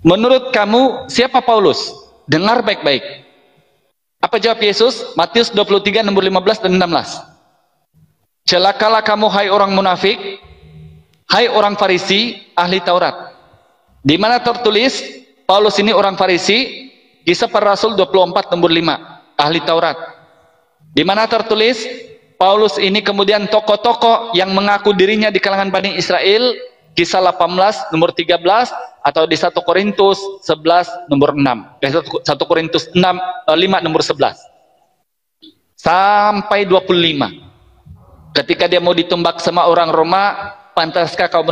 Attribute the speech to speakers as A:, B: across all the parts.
A: menurut kamu siapa Paulus? Dengar baik-baik. Apa jawab Yesus? Matius 23 nomor 15 dan 16. Celakalah kamu hai orang munafik, hai orang Farisi, ahli Taurat. Di mana tertulis Paulus ini orang Farisi? Kisah Para Rasul 24 nomor 5, ahli Taurat. Di mana tertulis Paulus ini kemudian tokoh-tokoh yang mengaku dirinya di kalangan Bani Israel? Kisah 18 nomor 13 atau di 1 Korintus 11 nomor 6. 1 Korintus 5 nomor 11. Sampai 25. Ketika dia mau ditumbak sama orang Roma, pantaskah kau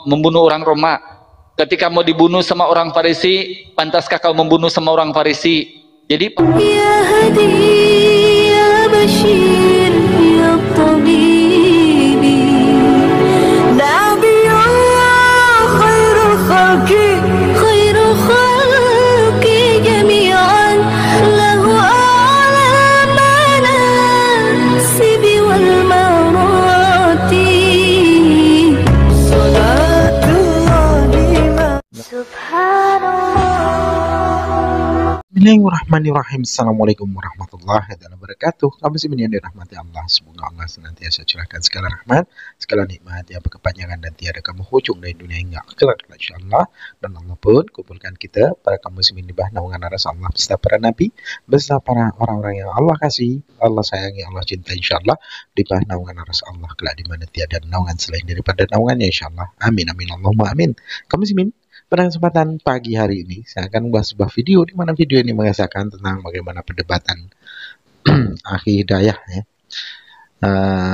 A: membunuh orang Roma? Ketika mau dibunuh sama orang Farisi, pantaskah kau membunuh sama orang Farisi? Jadi ya hadi ya bashir ya tabibi nabiyullah khairul khalqi jami'an lahu a'la manasibi wal marati salatullah subhanallah.
B: Bismillahirrahmanirrahim. Assalamualaikum warahmatullahi wabarakatuh. Kamu muslimin yang dirahmati Allah, semoga Allah senantiasa curahkan segala rahmat, segala nikmat yang berkepanjangan dan tiada kamu hujung dari dunia hingga akhirat insyaallah. Dan Allah pun kumpulkan kita para kaum muslimin di bawah naungan aras Allah beserta para nabi, beserta para orang-orang yang Allah kasih, Allah sayangi, Allah cinta insyaallah, di bawah naungan aras Allah kelak di mana tiada naungan selain daripada naungannya insyaallah. Amin amin Allahumma amin. Kaum muslimin, pada kesempatan pagi hari ini saya akan membuat sebuah video di mana video ini mengisahkan tentang bagaimana perdebatan Akhi Hidayah ya,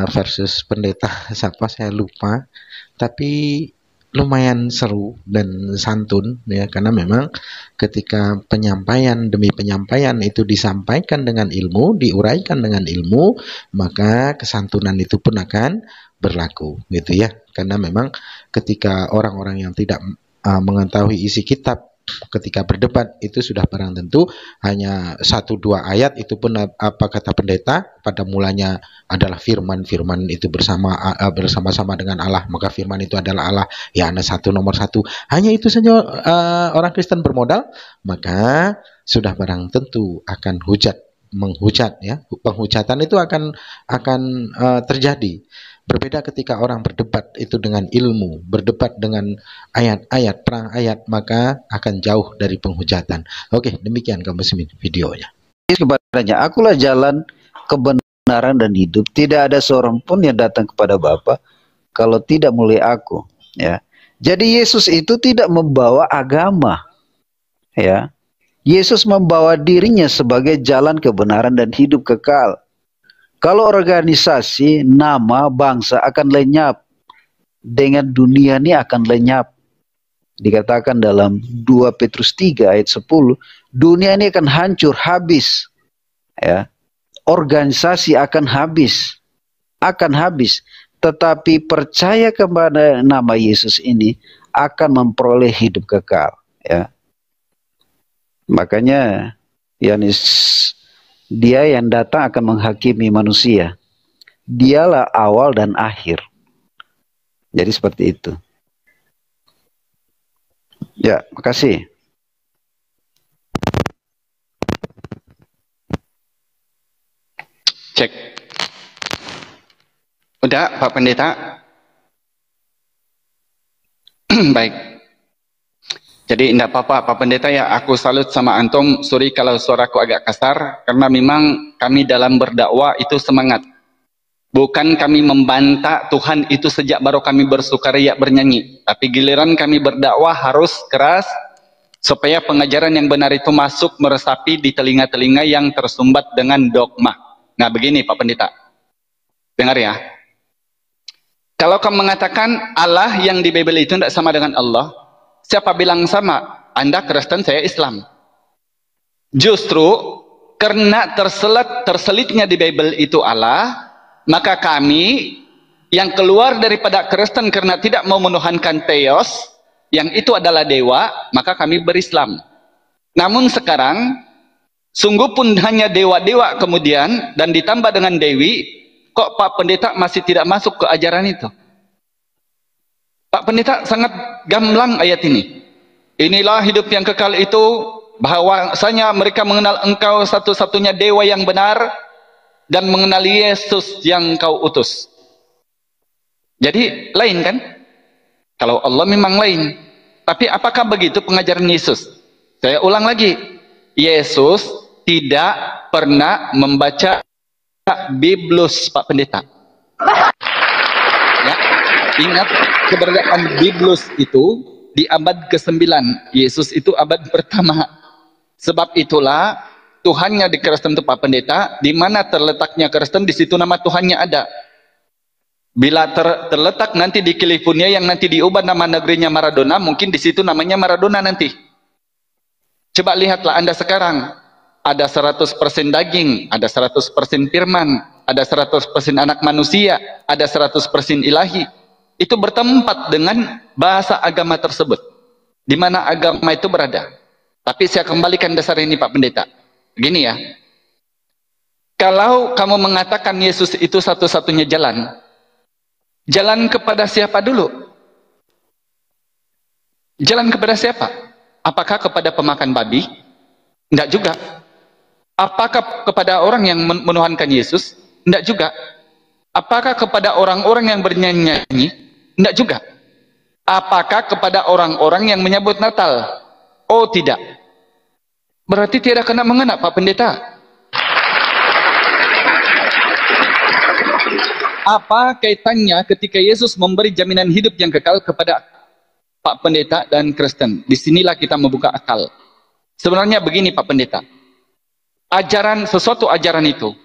B: versus pendeta siapa saya lupa, tapi lumayan seru dan santun ya, karena memang ketika penyampaian demi penyampaian itu disampaikan dengan ilmu, diuraikan dengan ilmu, maka kesantunan itu pun akan berlaku gitu ya. Karena memang ketika orang-orang yang tidak mengetahui isi kitab ketika berdebat itu sudah barang tentu hanya 1-2 ayat, itu pun apa kata pendeta pada mulanya adalah firman itu bersama-sama dengan Allah, maka firman itu adalah Allah ya, nomor satu, hanya itu saja orang Kristen bermodal, maka sudah barang tentu akan menghujat ya, penghujatan itu akan terjadi. Berbeda ketika orang berdebat itu dengan ilmu, berdebat dengan ayat-ayat, perang ayat, maka akan jauh dari penghujatan. Oke, demikian kaum muslimin videonya.
C: Kepadanya, akulah jalan, kebenaran dan hidup. Tidak ada seorang pun yang datang kepada Bapa kalau tidak melalui aku. Ya, jadi Yesus itu tidak membawa agama. Ya, Yesus membawa dirinya sebagai jalan kebenaran dan hidup kekal. Kalau organisasi, nama, bangsa akan lenyap, dengan dunia ini akan lenyap. Dikatakan dalam 2 Petrus 3 ayat 10, dunia ini akan hancur, habis. Ya. Organisasi akan habis. Tetapi percaya kepada nama Yesus ini akan memperoleh hidup kekal. Ya. Makanya, dia yang datang akan menghakimi manusia. Dialah awal dan akhir. Jadi seperti itu. Ya, makasih.
A: cek. Udah Pak Pendeta? Baik. Jadi tidak apa-apa Pak Pendeta ya, aku salut sama antum. Sorry kalau suaraku agak kasar, karena memang kami dalam berdakwah itu semangat. Bukan kami membantah Tuhan itu sejak baru kami bersukaria bernyanyi. Tapi giliran kami berdakwah harus keras, supaya pengajaran yang benar itu masuk meresapi di telinga-telinga yang tersumbat dengan dogma. Nah begini Pak Pendeta, dengar ya. Kalau kamu mengatakan Allah yang di Bible itu tidak sama dengan Allah, siapa bilang sama? Anda Kristen, saya Islam. Justru karena terselitnya di Bible itu Allah, maka kami yang keluar daripada Kristen karena tidak mau menuhankan Theos, yang itu adalah dewa, maka kami berislam. Namun sekarang, sungguh pun hanya dewa-dewa kemudian, dan ditambah dengan dewi, kok Pak Pendeta masih tidak masuk ke ajaran itu? Pak Pendeta sangat gamblang ayat ini. Inilah hidup yang kekal itu, bahwasanya mereka mengenal engkau satu-satunya dewa yang benar dan mengenali Yesus yang kau utus. Jadi lain kan? Kalau Allah memang lain. Tapi apakah begitu pengajaran Yesus? Saya ulang lagi. Yesus tidak pernah membaca Biblos, Pak Pendeta. Ya, ingat keberadaan Biblos itu di abad ke-9. Yesus itu abad pertama. Sebab itulah Tuhannya di Kristen itu, Pak Pendeta, di mana terletaknya Kristen, di situ nama Tuhannya ada. Bila terletak nanti di California yang nanti diubah nama negerinya Maradona, mungkin di situ namanya Maradona nanti. Coba lihatlah Anda sekarang. Ada 100% daging, ada 100% firman, ada 100% anak manusia, ada 100% ilahi. Itu bertempat dengan bahasa agama tersebut. Di mana agama itu berada. Tapi saya kembalikan dasar ini, Pak Pendeta. Begini ya. Kalau kamu mengatakan Yesus itu satu-satunya jalan, jalan kepada siapa dulu? Jalan kepada siapa? Apakah kepada pemakan babi? Tidak juga. Apakah kepada orang yang menuhankan Yesus? Tidak juga. Apakah kepada orang-orang yang bernyanyi? Tidak juga. Apakah kepada orang-orang yang menyambut Natal? Oh tidak. Berarti tidak kena mengena, Pak Pendeta. Apa kaitannya ketika Yesus memberi jaminan hidup yang kekal kepada Pak Pendeta dan Kristen? Disinilah kita membuka akal. Sebenarnya begini, Pak Pendeta. Sesuatu ajaran itu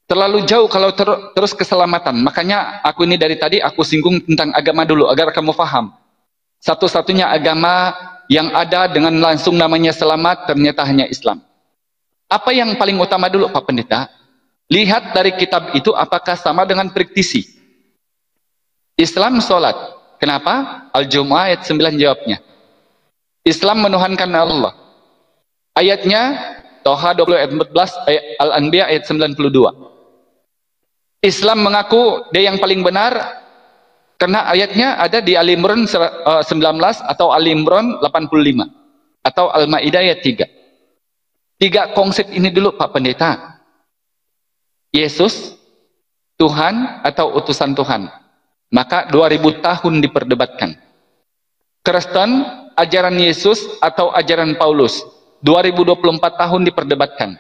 A: terlalu jauh kalau terus keselamatan. Makanya aku ini dari tadi aku singgung tentang agama dulu agar kamu paham. Satu-satunya agama yang ada dengan langsung namanya selamat ternyata hanya Islam. Apa yang paling utama dulu, Pak Pendeta? Lihat dari kitab itu apakah sama dengan praktisi. Islam sholat. Kenapa? Al-Jumu'ah ayat 9 jawabnya. Islam menuhankan Allah. Ayatnya Toha 20 ayat 14, Al-Anbiya ayat 92. Islam mengaku dia yang paling benar karena ayatnya ada di Al-Imran 19 atau Al-Imran 85 atau Al-Maidah ayat 3. Tiga konsep ini dulu, Pak Pendeta. Yesus Tuhan atau utusan Tuhan. Maka 2000 tahun diperdebatkan. Kristen ajaran Yesus atau ajaran Paulus. 2024 tahun diperdebatkan.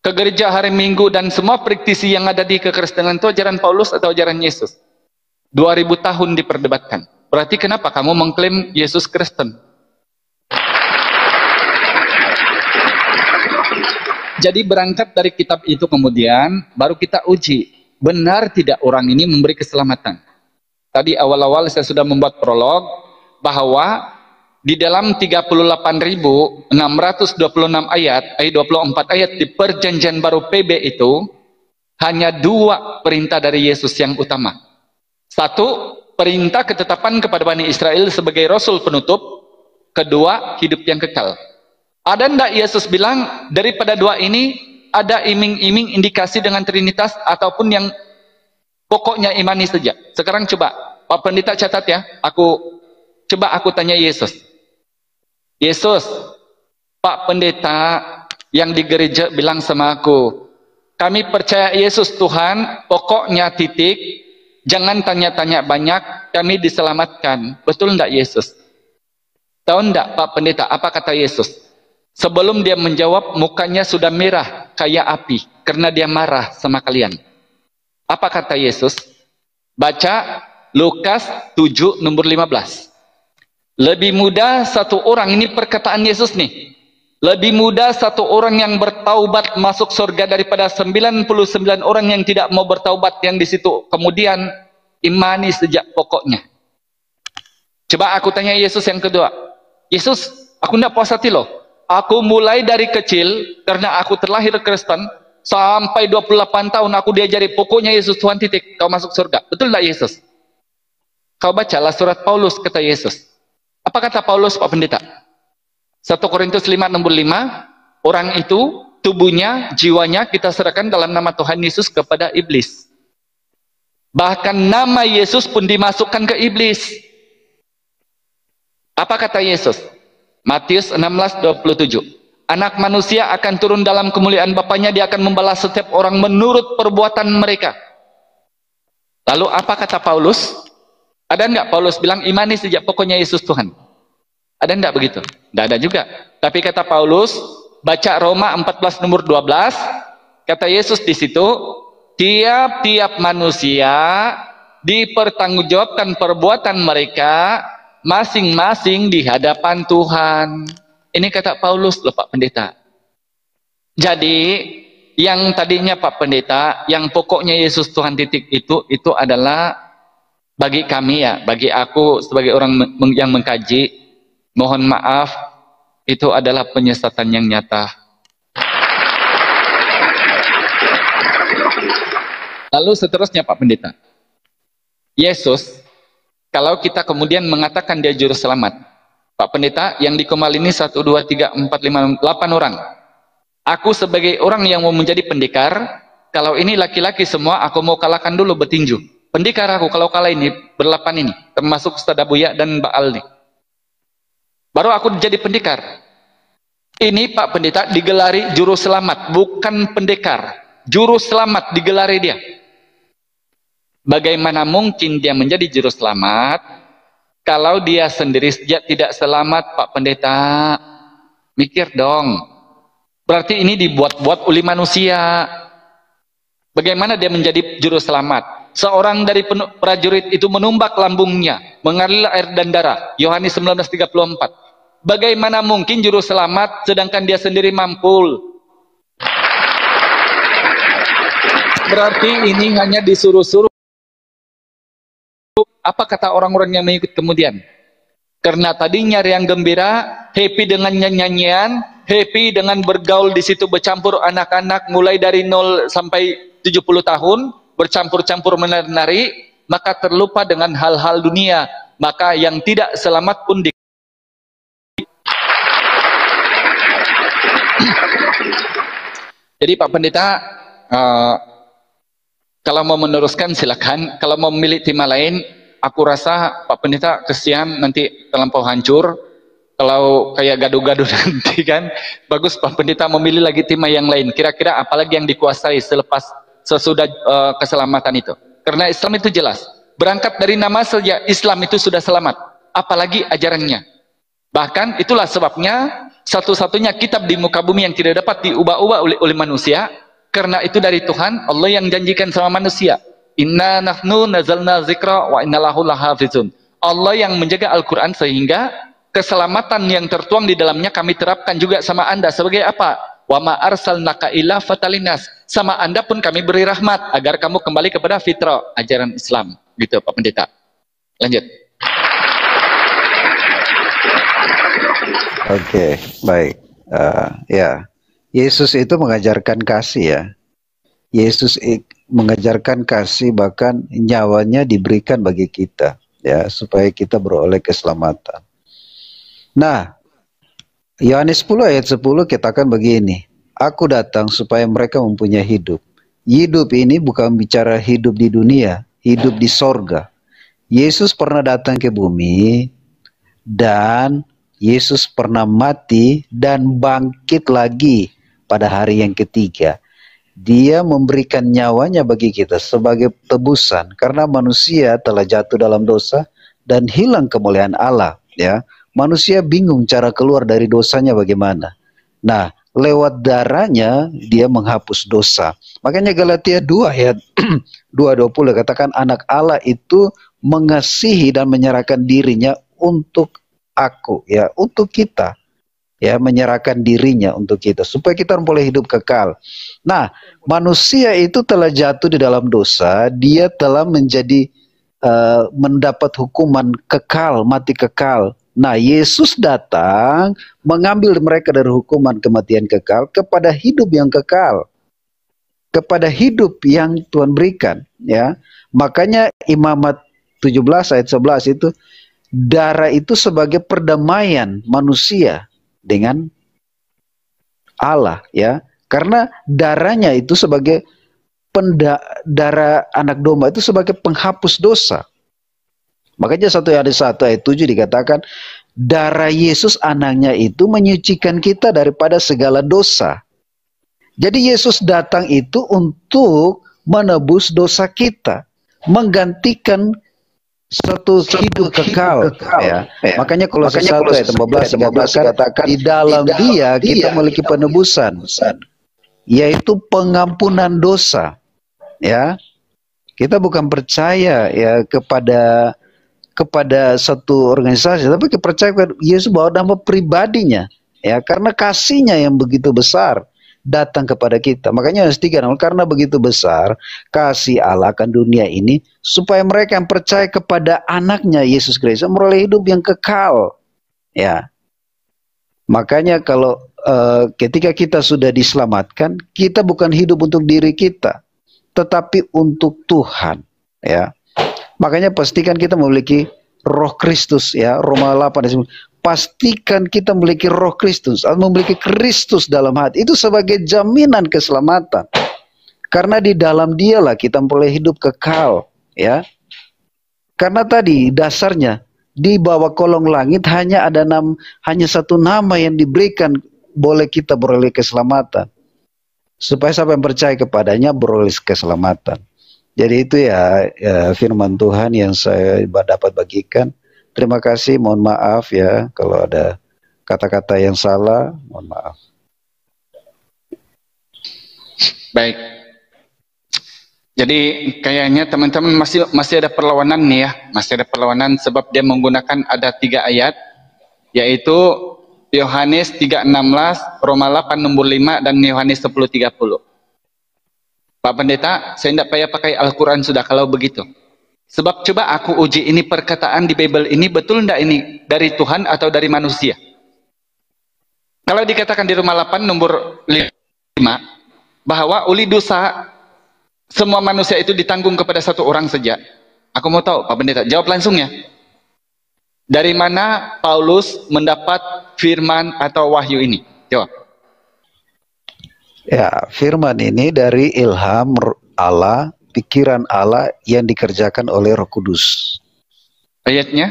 A: Ke gereja hari Minggu dan semua praktisi yang ada di kekristenan itu ajaran Paulus atau ajaran Yesus. 2000 tahun diperdebatkan. Berarti kenapa kamu mengklaim Yesus Kristen? Jadi berangkat dari kitab itu kemudian baru kita uji. Benar tidak orang ini memberi keselamatan? Tadi awal-awal saya sudah membuat prolog bahwa di dalam 38.626 ayat 24 ayat di perjanjian baru PB itu hanya 2 perintah dari Yesus yang utama. 1, perintah ketetapan kepada Bani Israel sebagai Rasul penutup. 2, hidup yang kekal. Ada ndak Yesus bilang daripada 2 ini ada iming-iming indikasi dengan Trinitas ataupun yang pokoknya imani saja? Sekarang coba Pak Pendeta catat ya. Aku tanya Yesus. Yesus, Pak Pendeta yang di gereja bilang sama aku, kami percaya Yesus Tuhan, pokoknya titik, jangan tanya-tanya banyak, kami diselamatkan. Betul enggak Yesus? Tahu enggak Pak Pendeta, apa kata Yesus? Sebelum dia menjawab, mukanya sudah merah kayak api, karena dia marah sama kalian. Apa kata Yesus? Baca Lukas 7 nomor 15. Lebih mudah satu orang, ini perkataan Yesus nih. Lebih mudah satu orang yang bertaubat masuk surga daripada 99 orang yang tidak mau bertaubat yang di situ kemudian imani sejak pokoknya. Coba aku tanya Yesus yang kedua. Yesus, aku tidak puas hati loh. Aku mulai dari kecil karena aku terlahir Kristen sampai 28 tahun aku diajari pokoknya Yesus Tuhan titik, kau masuk surga. Betul tidak Yesus? Kau bacalah surat Paulus kata Yesus. Apa kata Paulus Pak Pendeta? 1 Korintus 5 nomor 5, orang itu tubuhnya, jiwanya kita serahkan dalam nama Tuhan Yesus kepada iblis. Bahkan nama Yesus pun dimasukkan ke iblis. Apa kata Yesus? Matius 16:27. Anak manusia akan turun dalam kemuliaan Bapaknya, dia akan membalas setiap orang menurut perbuatan mereka. Lalu apa kata Paulus? Ada enggak Paulus bilang imani sejak pokoknya Yesus Tuhan? Ada enggak begitu? Enggak ada juga. Tapi kata Paulus, baca Roma 14 nomor 12, kata Yesus di situ, tiap-tiap manusia dipertanggungjawabkan perbuatan mereka masing-masing di hadapan Tuhan. Ini kata Paulus loh Pak Pendeta. Jadi yang tadinya Pak Pendeta, yang pokoknya Yesus Tuhan titik itu adalah bagi kami ya, bagi aku sebagai orang yang mengkaji, mohon maaf, itu adalah penyesatan yang nyata. Lalu seterusnya Pak Pendeta, Yesus, kalau kita kemudian mengatakan dia juru selamat, Pak Pendeta, yang di Kemal ini 1, 2, 3, 4, 5, 8 orang. Aku sebagai orang yang mau menjadi pendekar, kalau ini laki-laki semua, aku mau kalahkan dulu betinju. Pendekar aku kalau kalah ini, berlapan ini, termasuk Ustaz Abuya dan Mbak Aldi. Baru aku jadi pendekar. Ini Pak Pendeta digelari juru selamat, bukan pendekar. Juru selamat digelari dia. Bagaimana mungkin dia menjadi juru selamat kalau dia sendiri tidak selamat, Pak Pendeta? Mikir dong. Berarti ini dibuat-buat oleh manusia. Bagaimana dia menjadi juru selamat? Seorang dari prajurit itu menumbak lambungnya, mengalir air dan darah. Yohanes 19:34. Bagaimana mungkin juru selamat sedangkan dia sendiri mampul? Berarti ini hanya disuruh-suruh. Apa kata orang-orang yang mengikut kemudian? Karena tadinya riang gembira, happy dengan nyanyian, happy dengan bergaul di situ, bercampur anak-anak mulai dari 0 sampai 70 tahun, bercampur-campur menari-nari, maka terlupa dengan hal-hal dunia. Maka yang tidak selamat pun Jadi Pak Pendeta, kalau mau meneruskan silakan, kalau mau memilih tema lain, aku rasa Pak Pendeta kesian nanti terlampau hancur. Kalau kayak gaduh-gaduh nanti kan, bagus Pak Pendeta memilih lagi tema yang lain. Kira-kira apalagi yang dikuasai sesudah keselamatan itu. Karena Islam itu jelas, berangkat dari nama saja Islam itu sudah selamat, apalagi ajarannya. Bahkan itulah sebabnya satu-satunya kitab di muka bumi yang tidak dapat diubah-ubah oleh manusia, karena itu dari Tuhan, Allah yang janjikan sama manusia. Inna nahnu nazalna zikra wa inna lahu lahafizun. Allah yang menjaga Al-Quran sehingga keselamatan yang tertuang di dalamnya kami terapkan juga sama Anda. Sebagai apa? Wa ma arsalnaka illa fatalinas. Sama Anda pun kami beri rahmat agar kamu kembali kepada fitrah ajaran Islam. Gitu Pak Pendeta. Lanjut.
C: Oke, baik. Ya, Yesus itu mengajarkan kasih ya. Yesus mengajarkan kasih, bahkan nyawanya diberikan bagi kita ya, supaya kita beroleh keselamatan. Nah, Yohanes 10 ayat 10 katakan begini, aku datang supaya mereka mempunyai hidup. Hidup ini bukan bicara hidup di dunia, hidup di sorga. Yesus pernah datang ke bumi, dan Yesus pernah mati dan bangkit lagi pada hari yang ketiga. Dia memberikan nyawanya bagi kita sebagai tebusan, karena manusia telah jatuh dalam dosa dan hilang kemuliaan Allah ya. Manusia bingung cara keluar dari dosanya bagaimana. Nah, lewat darahnya dia menghapus dosa. Makanya Galatia 2 ayat 2:20 katakan anak Allah itu mengasihi dan menyerahkan dirinya untuk aku ya, untuk kita ya, menyerahkan dirinya untuk kita supaya kita boleh hidup kekal. Nah, manusia itu telah jatuh di dalam dosa, dia telah menjadi mendapat hukuman kekal, mati kekal. Nah, Yesus datang mengambil mereka dari hukuman kematian kekal kepada hidup yang kekal, kepada hidup yang Tuhan berikan ya. Makanya Imamat 17 ayat 11 itu, darah itu sebagai perdamaian manusia dengan Allah ya, karena darahnya itu sebagai darah anak domba itu sebagai penghapus dosa. Makanya 1 Yohanes 1 ayat 7 dikatakan darah Yesus anaknya itu menyucikan kita daripada segala dosa. Jadi Yesus datang itu untuk menebus dosa kita, menggantikan satu hidup kekal, ya. Makanya Kolose 1 ayat 15 dikatakan di dalam Dia kita memiliki penebusan, yaitu pengampunan dosa. Ya, kita bukan percaya ya kepada satu organisasi, tapi percaya kepada Yesus bahwa nama pribadinya, ya, karena kasihnya yang begitu besar datang kepada kita. Makanya Yohanes 3, karena begitu besar kasih Allah akan dunia ini, supaya mereka yang percaya kepada anaknya Yesus Kristus memperoleh hidup yang kekal. Ya, makanya kalau ketika kita sudah diselamatkan, kita bukan hidup untuk diri kita, tetapi untuk Tuhan. Ya, makanya pastikan kita memiliki Roh Kristus, ya. Roma 8 pastikan kita memiliki Roh Kristus atau memiliki Kristus dalam hati. Itu sebagai jaminan keselamatan. Karena di dalam Dialah kita memperoleh hidup kekal, ya. Karena tadi dasarnya di bawah kolong langit hanya satu nama yang diberikan boleh kita beroleh keselamatan. Supaya siapa yang percaya kepadanya beroleh keselamatan. Jadi itu ya firman Tuhan yang saya dapat bagikan. Terima kasih, mohon maaf ya kalau ada kata-kata yang salah, mohon maaf.
A: Baik. Jadi kayaknya teman-teman masih ada perlawanan nih ya, masih ada perlawanan sebab dia menggunakan ada 3 ayat, yaitu Yohanes 3:16, Roma 8 nomor 5 dan Yohanes 10:30. Pak Pendeta, saya tidak payah pakai Al-Quran sudah kalau begitu. Sebab coba aku uji ini perkataan di Bible ini betul tidak ini dari Tuhan atau dari manusia. Kalau dikatakan di Roma 8 nomor 5 bahwa uli dosa semua manusia itu ditanggung kepada satu orang saja. Aku mau tahu Pak Pendeta, jawab langsung ya. Dari mana Paulus mendapat firman atau wahyu ini? Jawab.
C: Ya, firman ini dari ilham Allah, pikiran Allah yang dikerjakan oleh Roh Kudus.
A: Ayatnya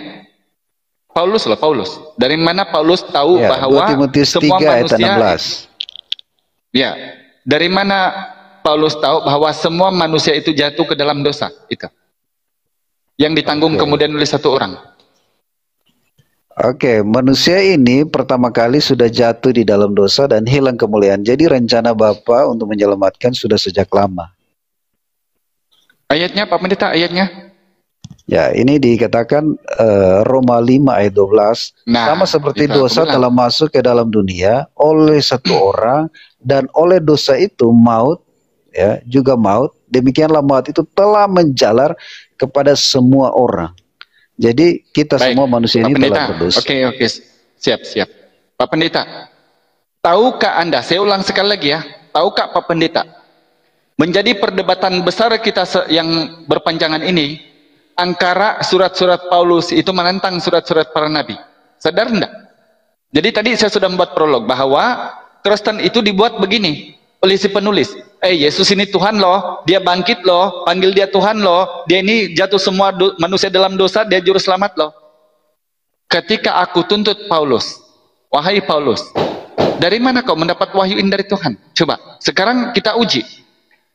A: Paulus loh, Paulus. Dari mana Paulus tahu
C: ya,
A: bahwa
C: 2 Timotius
A: semua
C: 3 ayat
A: manusia
C: 16.
A: Ya, dari mana Paulus tahu bahwa semua manusia itu jatuh ke dalam dosa itu? Yang ditanggung kemudian oleh satu orang.
C: Oke, manusia ini pertama kali sudah jatuh di dalam dosa dan hilang kemuliaan. Jadi rencana Bapa untuk menyelamatkan sudah sejak lama.
A: Ayatnya Pak Pendeta, ayatnya?
C: Ya, ini dikatakan Roma 5 ayat 12. Sama seperti dosa telah masuk ke dalam dunia oleh satu orang, dan oleh dosa itu maut, ya, juga maut. Demikianlah maut itu telah menjalar kepada semua orang. Jadi kita semua manusia ini telah berdosa.
A: Oke, siap. Pak Pendeta, tahukah Anda, saya ulang sekali lagi ya, tahukah Pak Pendeta, menjadi perdebatan besar kita yang berpanjangan ini, antara surat-surat Paulus itu menentang surat-surat para nabi. Sadar enggak? Jadi tadi saya sudah membuat prolog bahwa Kristen itu dibuat begini oleh si penulis. Yesus ini Tuhan loh, dia bangkit loh, panggil dia Tuhan loh, dia ini jatuh semua manusia dalam dosa, dia juru selamat loh. Ketika aku tuntut Paulus, wahai Paulus, dari mana kau mendapat wahyu ini dari Tuhan? Coba, sekarang kita uji.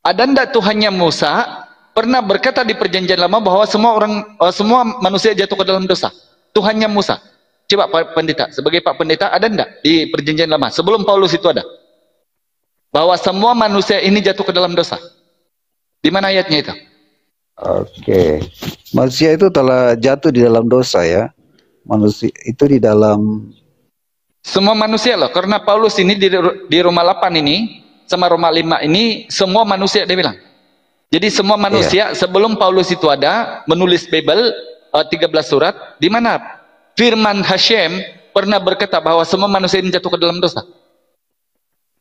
A: Ada ndak Tuhannya Musa pernah berkata di perjanjian lama bahwa semua manusia jatuh ke dalam dosa? Tuhannya Musa. Coba Pak Pendeta, sebagai Pak Pendeta ada ndak di perjanjian lama sebelum Paulus itu ada? Bahwa semua manusia ini jatuh ke dalam dosa. Di mana ayatnya itu?
C: Oke. Manusia itu telah jatuh di dalam dosa ya. Manusia itu di dalam
A: semua manusia loh, karena Paulus ini di Roma 8 ini sama Roma 5 ini semua manusia dia bilang. Jadi semua manusia sebelum Paulus itu ada menulis Bible 13 surat, di mana firman Hashem pernah berkata bahwa semua manusia ini jatuh ke dalam dosa.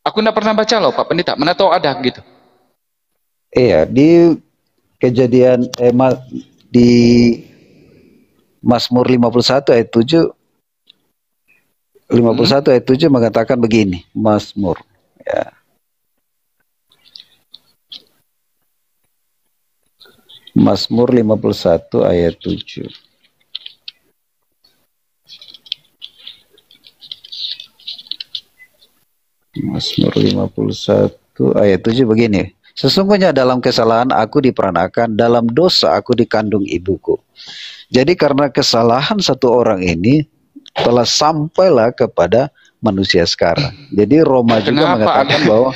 A: Aku tidak pernah baca loh Pak Pendeta, mana tahu ada gitu.
C: Iya, di kejadian di Mazmur 51 ayat 7 ayat 7 mengatakan begini, Mazmur ya. Mazmur 51 ayat 7. Mazmur 51 ayat 7 begini. Sesungguhnya dalam kesalahan aku diperanakan, dalam dosa aku dikandung ibuku. Jadi karena kesalahan satu orang ini telah sampailah kepada manusia sekarang. Jadi Roma juga mengatakan bahwa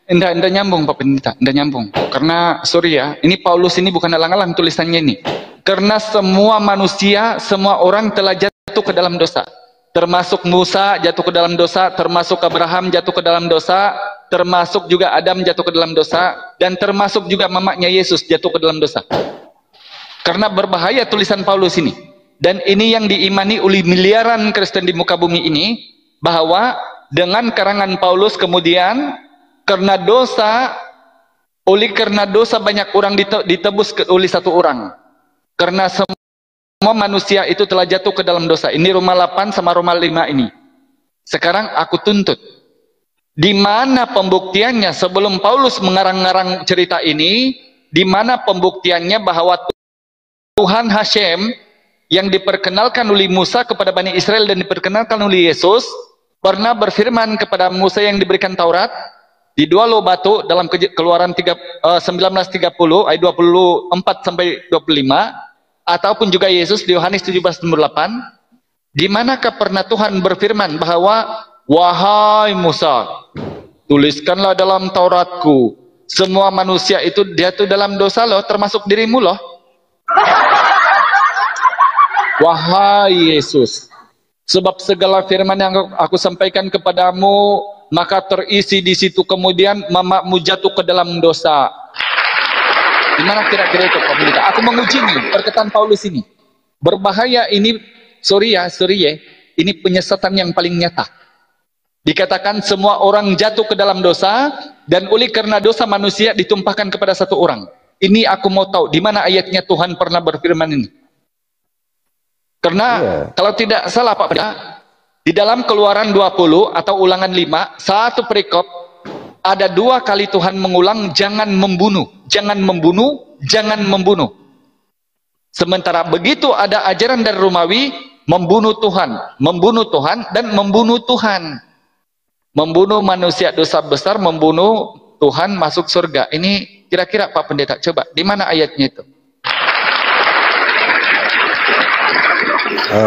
A: Enggak nyambung Pak Pendeta, enggak nyambung. Karena sorry ya, ini Paulus ini bukan alang-alang tulisannya ini. Karena semua manusia, semua orang telah jatuh ke dalam dosa. Termasuk Musa jatuh ke dalam dosa, termasuk Abraham jatuh ke dalam dosa, termasuk juga Adam jatuh ke dalam dosa, dan termasuk juga mamanya Yesus jatuh ke dalam dosa. Karena berbahaya tulisan Paulus ini. Dan ini yang diimani oleh miliaran Kristen di muka bumi ini, bahwa dengan karangan Paulus kemudian karena dosa banyak orang ditebus oleh satu orang. Karena semua manusia itu telah jatuh ke dalam dosa. Ini Roma 8 sama Roma 5 ini. Sekarang aku tuntut. Di mana pembuktiannya sebelum Paulus mengarang-ngarang cerita ini? Di mana pembuktiannya bahwa Tuhan Hashem yang diperkenalkan oleh Musa kepada Bani Israel dan diperkenalkan oleh Yesus pernah berfirman kepada Musa yang diberikan Taurat di dua loh batu dalam Keluaran 1930 ayat 24 sampai 25, ataupun juga Yesus di Yohanes 17:8, di manakah pernah Tuhan berfirman bahwa wahai Musa, tuliskanlah dalam Tauratku semua manusia itu dia tuh dalam dosa loh, termasuk dirimu loh. Wahai Yesus, sebab segala firman yang aku sampaikan kepadamu maka terisi di situ, kemudian mamamu jatuh ke dalam dosa. Gimana kira-kira itu Pak Pendeta? Aku menguji nih perkataan Paulus ini. Berbahaya ini, sorry ya, ini penyesatan yang paling nyata. Dikatakan semua orang jatuh ke dalam dosa, dan oleh karena dosa manusia ditumpahkan kepada satu orang. Ini aku mau tahu, di mana ayatnya Tuhan pernah berfirman ini. Karena kalau tidak salah Pak Pendeta, di dalam Keluaran 20 atau Ulangan 5, satu perikop, ada 2 kali Tuhan mengulang jangan membunuh, jangan membunuh, jangan membunuh. Sementara begitu ada ajaran dari Romawi, membunuh Tuhan, dan membunuh Tuhan. Membunuh manusia dosa besar, membunuh Tuhan masuk surga. Ini kira-kira Pak Pendeta, coba, di mana ayatnya itu?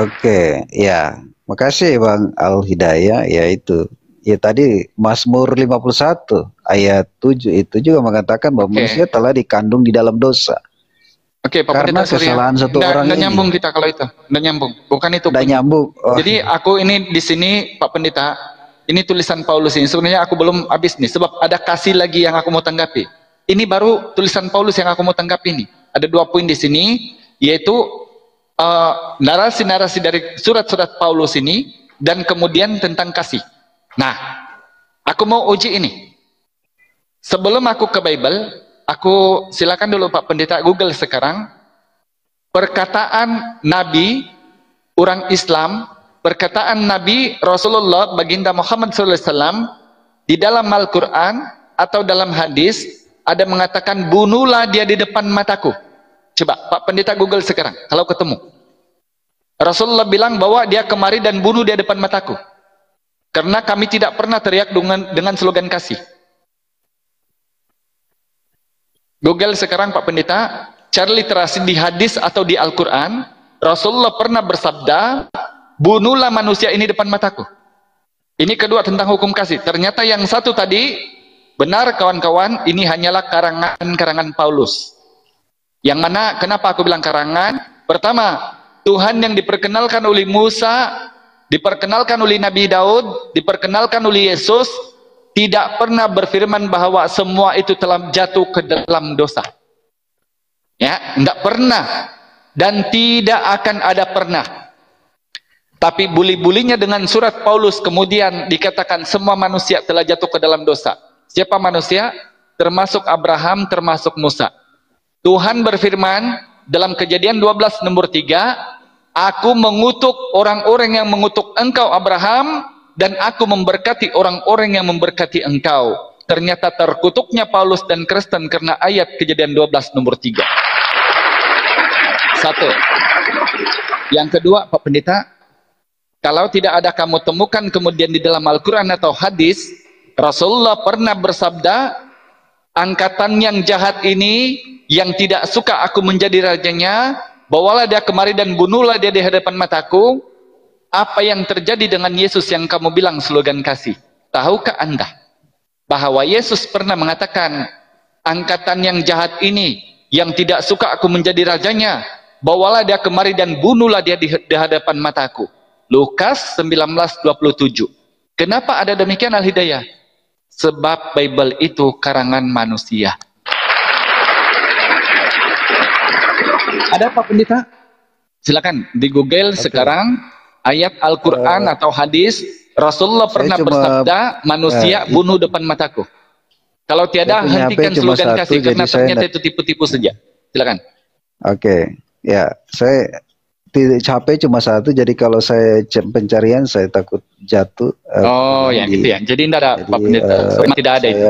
C: Oke, ya. Makasih Bang Al-Hidayah, yaitu ya tadi Mazmur 51 ayat 7 itu juga mengatakan bahwa manusia telah dikandung di dalam dosa.
A: Oke, Pak
C: karena
A: Pendeta,
C: kesalahan satu orang ini.
A: Nyambung kita kalau itu. Nggak nyambung. Bukan itu.
C: Nggak nyambung. Oh.
A: Jadi aku ini di sini Pak Pendeta, ini tulisan Paulus ini. Sebenarnya aku belum habis nih, sebab ada kasih lagi yang aku mau tanggapi. Ini baru tulisan Paulus yang aku mau tanggapi nih. Ada 2 poin di sini, yaitu narasi-narasi dari surat-surat Paulus ini, dan kemudian tentang kasih. Nah, aku mau uji ini. Sebelum aku ke Bible, aku silakan dulu Pak Pendeta Google sekarang perkataan Nabi orang Islam, perkataan Nabi Rasulullah baginda Muhammad SAW di dalam Al-Quran atau dalam hadis ada mengatakan bunuhlah dia di depan mataku. Coba Pak Pendeta Google sekarang kalau ketemu. Rasulullah bilang bahwa dia kemari dan bunuh dia depan mataku. Karena kami tidak pernah teriak dengan slogan kasih. Google sekarang Pak Pendeta, cari literasi di hadis atau di Al-Quran. Rasulullah pernah bersabda, bunuhlah manusia ini depan mataku. Ini kedua tentang hukum kasih. Ternyata yang satu tadi benar kawan-kawan, ini hanyalah karangan-karangan Paulus. Yang mana, kenapa aku bilang karangan? Pertama, Tuhan yang diperkenalkan oleh Musa, diperkenalkan oleh Nabi Daud, diperkenalkan oleh Yesus, tidak pernah berfirman bahwa semua itu telah jatuh ke dalam dosa. Ya, enggak pernah. Dan tidak akan ada pernah. Tapi buli-bulinya dengan surat Paulus kemudian dikatakan semua manusia telah jatuh ke dalam dosa. Siapa manusia? Termasuk Abraham, termasuk Musa. Tuhan berfirman dalam Kejadian 12 nomor 3, aku mengutuk orang-orang yang mengutuk engkau Abraham, dan aku memberkati orang-orang yang memberkati engkau. Ternyata terkutuknya Paulus dan Kristen karena ayat Kejadian 12 nomor 3. Satu. Yang kedua Pak Pendeta, kalau tidak ada kamu temukan kemudian di dalam Al-Quran atau hadis, Rasulullah pernah bersabda, angkatan yang jahat ini yang tidak suka aku menjadi rajanya, bawalah dia kemari dan bunuhlah dia di hadapan mataku. Apa yang terjadi dengan Yesus yang kamu bilang slogan kasih? Tahukah Anda bahwa Yesus pernah mengatakan, angkatan yang jahat ini yang tidak suka aku menjadi rajanya, bawalah dia kemari dan bunuhlah dia di hadapan mataku. Lukas 19:27. Kenapa ada demikian, Al-Hidayah? Sebab Bible itu karangan manusia. Ada apa, pendeta? Silakan di Google sekarang ayat Al-Quran atau hadis Rasulullah pernah bersabda, manusia bunuh depan mataku. Kalau tiada, hentikan slogan kasih, karena ternyata itu tipu-tipu saja. Silakan.
C: Oke, ya, saya tidak capek cuma satu, jadi kalau saya pencarian saya takut jatuh.
B: Oh
C: ya
B: gitu ya. Jadi tidak ada Pak Pendeta. Tidak ada itu.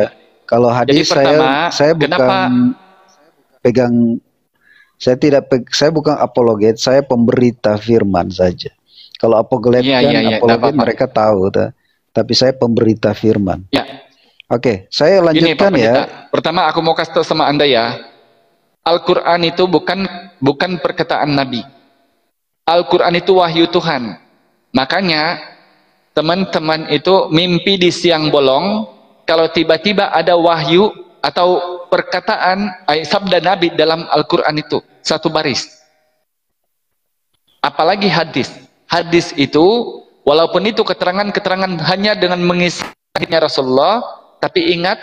C: Kalau hadis jadi, pertama, saya bukan kenapa pegang, saya bukan apologet, saya pemberita firman saja. Kalau apologet apologet mereka tahu, tapi saya pemberita firman.
A: Ya.
C: Oke, saya lanjutkan ya.
A: Pertama aku mau kasih tahu sama Anda ya, Al-Quran itu bukan perkataan Nabi. Al-Quran itu wahyu Tuhan. Makanya teman-teman itu mimpi di siang bolong, kalau tiba-tiba ada wahyu atau perkataan sabda Nabi dalam Al-Quran itu satu baris. Apalagi hadis. Hadis itu walaupun itu keterangan-keterangan hanya dengan mengisi Rasulullah, tapi ingat,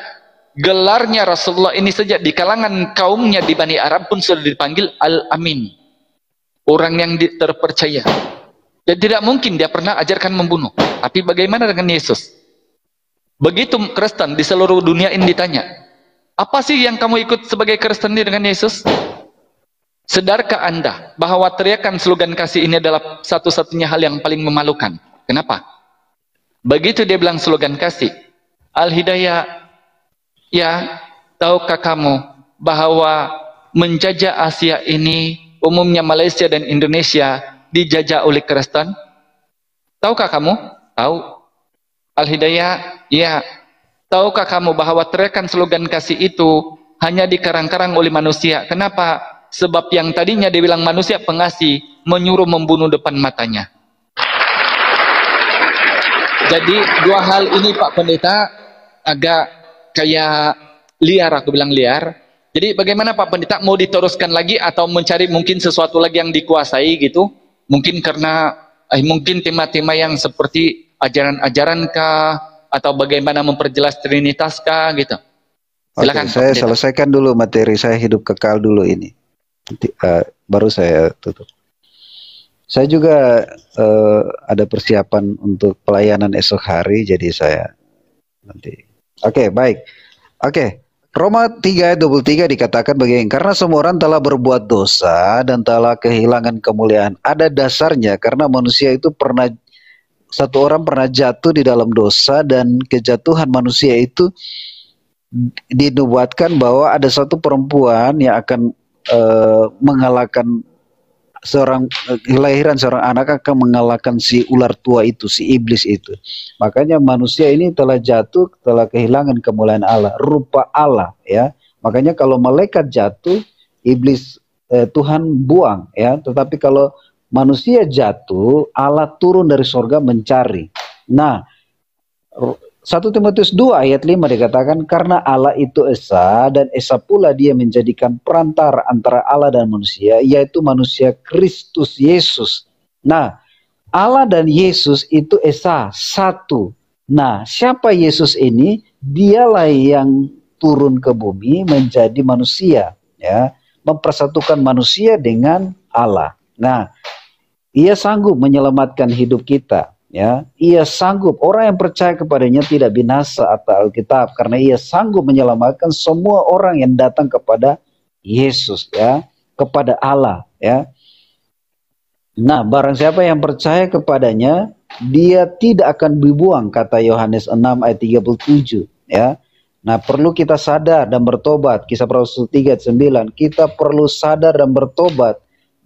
A: gelarnya Rasulullah ini saja di kalangan kaumnya di Bani Arab pun sudah dipanggil Al-Amin, orang yang terpercaya. Jadi tidak mungkin dia pernah ajarkan membunuh. Tapi bagaimana dengan Yesus? Begitu Kristen di seluruh dunia ini ditanya, apa sih yang kamu ikut sebagai Kristen dengan Yesus? Sadarkah Anda bahwa teriakan slogan kasih ini adalah satu-satunya hal yang paling memalukan? Kenapa? Begitu dia bilang slogan kasih, Al-Hidayah, ya, tahukah kamu bahwa menjajah Asia ini, umumnya Malaysia dan Indonesia, dijajah oleh Kristen? Tahukah kamu? Tahu. Al-Hidayah, ya. Tahukah kamu bahwa teriakan slogan kasih itu hanya dikarang-karang oleh manusia? Kenapa? Sebab yang tadinya dibilang manusia pengasih, menyuruh membunuh depan matanya. Jadi dua hal ini Pak Pendeta agak kayak liar, aku bilang liar. Jadi bagaimana Pak Pendeta, mau diteruskan lagi atau mencari mungkin sesuatu lagi yang dikuasai gitu? Mungkin karena mungkin tema-tema yang seperti ajaran-ajaran kah, atau bagaimana memperjelas Trinitas kah gitu. Silakan. Oke,
C: saya selesaikan dulu materi saya hidup kekal dulu ini. Nanti, baru saya tutup. Saya juga ada persiapan untuk pelayanan esok hari, jadi saya nanti. Oke, baik. Oke, Roma 3:23 dikatakan begini, karena semua orang telah berbuat dosa dan telah kehilangan kemuliaan. Ada dasarnya karena manusia itu satu orang pernah jatuh di dalam dosa, dan kejatuhan manusia itu dinubuatkan bahwa ada satu perempuan yang akan mengalahkan kelahiran seorang anak akan mengalahkan si ular tua itu, si iblis itu. Makanya manusia ini telah jatuh, telah kehilangan kemuliaan Allah, rupa Allah ya. Makanya kalau malaikat jatuh, iblis Tuhan buang ya. Tetapi kalau manusia jatuh, Allah turun dari sorga mencari. Nah, 1 Timotius 2 ayat 5 dikatakan, karena Allah itu esa, dan esa pula dia menjadikan perantara antara Allah dan manusia, yaitu manusia Kristus Yesus. Nah, Allah dan Yesus itu esa, satu. Nah, siapa Yesus ini? Dialah yang turun ke bumi menjadi manusia, ya, mempersatukan manusia dengan Allah. Nah, ia sanggup menyelamatkan hidup kita. Ya, ia sanggup, orang yang percaya kepadanya tidak binasa atau Alkitab, karena ia sanggup menyelamatkan semua orang yang datang kepada Yesus, ya, kepada Allah, ya. Nah, barang siapa yang percaya kepadanya, dia tidak akan dibuang, kata Yohanes 6 ayat 37, ya. Nah, perlu kita sadar dan bertobat. Kisah Para Rasul 3:9, kita perlu sadar dan bertobat,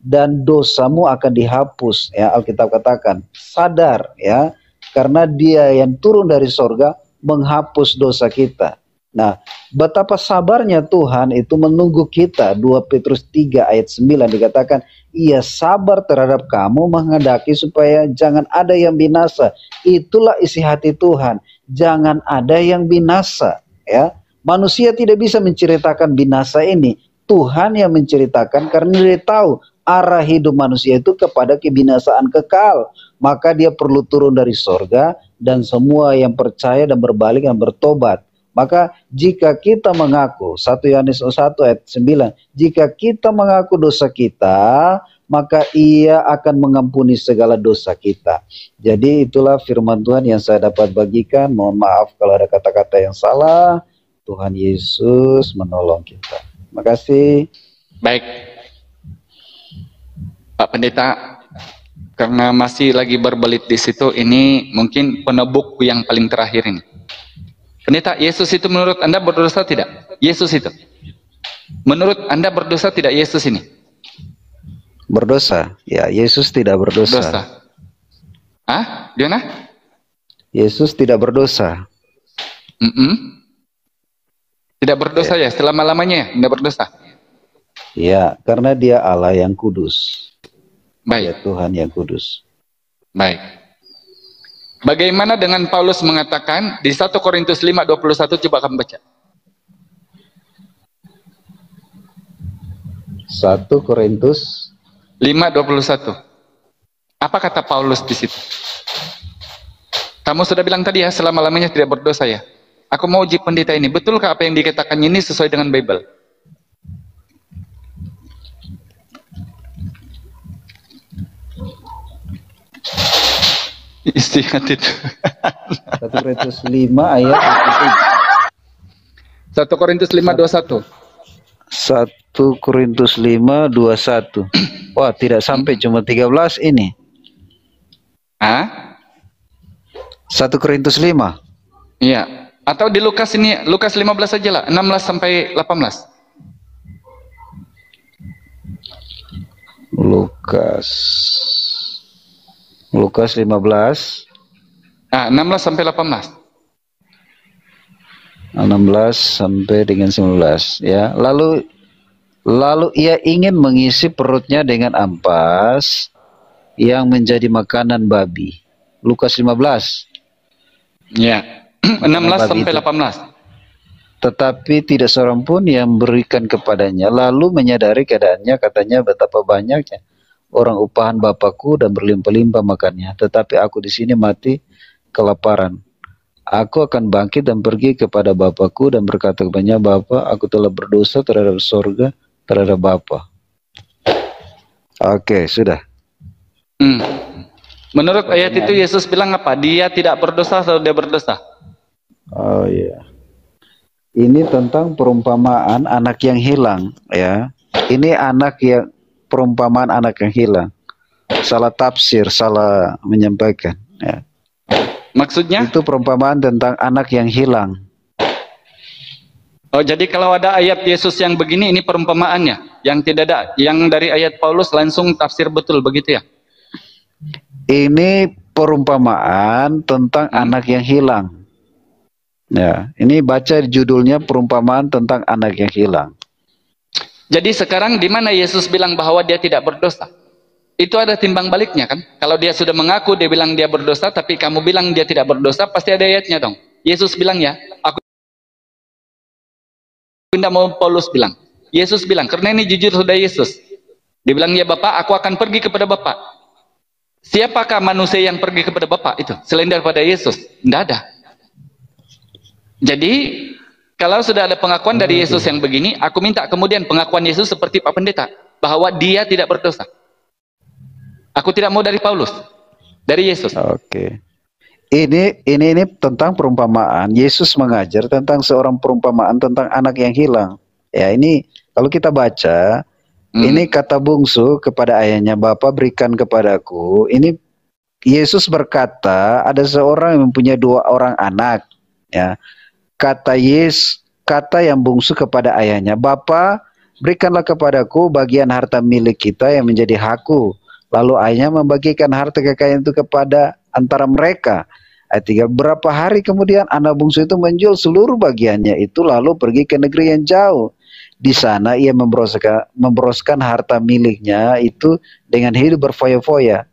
C: dan dosamu akan dihapus, ya. Alkitab katakan sadar, ya, karena dia yang turun dari sorga menghapus dosa kita. Nah, betapa sabarnya Tuhan itu menunggu kita. 2 Petrus 3 ayat 9 dikatakan, Ia sabar terhadap kamu menghendaki supaya jangan ada yang binasa. Itulah isi hati Tuhan. Jangan ada yang binasa. Ya, manusia tidak bisa menceritakan binasa ini. Tuhan yang menceritakan karena dia tahu arah hidup manusia itu kepada kebinasaan kekal. Maka dia perlu turun dari sorga dan semua yang percaya dan berbalik dan bertobat. Maka jika kita mengaku, 1 Yohanes 1 ayat 9, jika kita mengaku dosa kita, maka Ia akan mengampuni segala dosa kita. Jadi itulah firman Tuhan yang saya dapat bagikan. Mohon maaf kalau ada kata-kata yang salah. Tuhan Yesus menolong kita. Terima kasih.
A: Baik, Pak Pendeta, karena masih lagi berbelit di situ, ini mungkin penebuk yang paling terakhir ini. Pendeta, Yesus itu menurut Anda berdosa tidak? Yesus itu. Menurut Anda berdosa tidak Yesus ini?
C: Berdosa. Ya, Yesus tidak berdosa.
A: Dosa. Ah, gimana?
C: Yesus tidak berdosa.
A: Tidak berdosa ya, selama-lamanya ya, tidak berdosa.
C: Ya, karena Dia Allah yang kudus.
A: Baik.
C: Dia Tuhan yang kudus.
A: Baik. Bagaimana dengan Paulus mengatakan di 1 Korintus 5:21, coba kamu baca.
C: 1 Korintus
A: 5:21. Apa kata Paulus di situ? Kamu sudah bilang tadi ya, selama-lamanya tidak berdosa ya. Aku mau uji pendeta ini, betulkah apa yang dikatakan ini sesuai dengan Bible? Istihad itu.
C: 1 Korintus 5 ayat
A: 1 Korintus 5:21.
C: 1 Korintus 5:21. Wah, tidak sampai, cuma 13 ini.
A: Ah?
C: 1 Korintus 5.
A: Iya. Atau di Lukas ini, Lukas 15 aja lah, 16 sampai 18.
C: Lukas 15.
A: 16 sampai 18.
C: 16 sampai dengan 19 ya. Lalu ia ingin mengisi perutnya dengan ampas yang menjadi makanan babi. Lukas 15.
A: Ya. 16 sampai 18.
C: Tetapi tidak seorang pun yang berikan kepadanya. Lalu menyadari keadaannya, katanya, betapa banyaknya orang upahan Bapakku dan berlimpah-limpah makannya. Tetapi aku di sini mati kelaparan. Aku akan bangkit dan pergi kepada Bapakku dan berkata kepadanya, Bapa, aku telah berdosa terhadap sorga, terhadap Bapa. Oke, sudah.
A: Menurut ayat itu Yesus bilang apa? Dia tidak berdosa atau dia berdosa?
C: Oh iya. Ini tentang perumpamaan anak yang hilang ya. Ini perumpamaan anak yang hilang. Salah tafsir, salah menyampaikan ya.
A: Maksudnya?
C: Itu perumpamaan tentang anak yang hilang.
A: Oh, jadi kalau ada ayat Yesus yang begini, ini perumpamaannya. Yang tidak ada, yang dari ayat Paulus langsung tafsir betul, begitu ya?
C: Ini perumpamaan tentang anak yang hilang. Ya, ini baca judulnya perumpamaan tentang anak yang hilang.
A: Jadi sekarang di mana Yesus bilang bahwa dia tidak berdosa? Itu ada timbang baliknya kan? Kalau dia sudah mengaku, dia bilang dia berdosa, tapi kamu bilang dia tidak berdosa, pasti ada ayatnya dong. Yesus bilang ya, aku tidak mau Paulus bilang. Yesus bilang, karena ini jujur sudah Yesus. Dia bilang, ya Bapak, aku akan pergi kepada Bapak. Siapakah manusia yang pergi kepada Bapak itu? Selain daripada Yesus? Tidak ada. Jadi, kalau sudah ada pengakuan dari Yesus yang begini, aku minta kemudian pengakuan Yesus seperti Pak Pendeta, bahwa dia tidak berdosa. Aku tidak mau dari Paulus, dari Yesus.
C: Oke. Ini tentang perumpamaan. Yesus mengajar tentang seorang perumpamaan tentang anak yang hilang. Ya, ini kalau kita baca, ini kata bungsu kepada ayahnya, Bapa berikan kepadaku. Ini Yesus berkata, ada seorang yang mempunyai 2 orang anak. Ya, kata yang bungsu kepada ayahnya, Bapa berikanlah kepadaku bagian harta milik kita yang menjadi hakku. Lalu ayahnya membagikan harta kekayaan itu kepada antara mereka. Ayat 3, berapa hari kemudian anak bungsu itu menjual seluruh bagiannya itu lalu pergi ke negeri yang jauh. Di sana ia memboroskan harta miliknya itu dengan hidup berfoya-foya.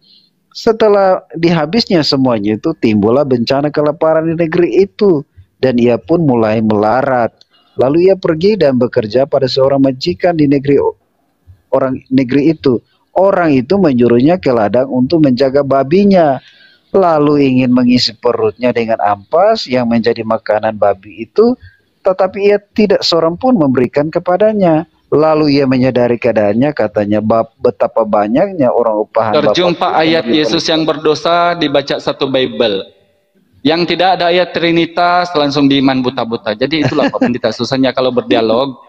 C: Setelah dihabisnya semuanya itu timbullah bencana kelaparan di negeri itu dan ia pun mulai melarat. Lalu ia pergi dan bekerja pada seorang majikan di negeri itu. Orang itu menyuruhnya ke ladang untuk menjaga babinya. Lalu ingin mengisi perutnya dengan ampas yang menjadi makanan babi itu, tetapi ia tidak seorang pun memberikan kepadanya. Lalu ia menyadari keadaannya, katanya, betapa banyaknya orang upahan
A: terjumpa ayat Yesus yang berdosa dibaca satu Bible. Yang tidak ada ayat Trinitas langsung diiman buta-buta. Jadi itulah Pak Pendeta susahnya kalau berdialog.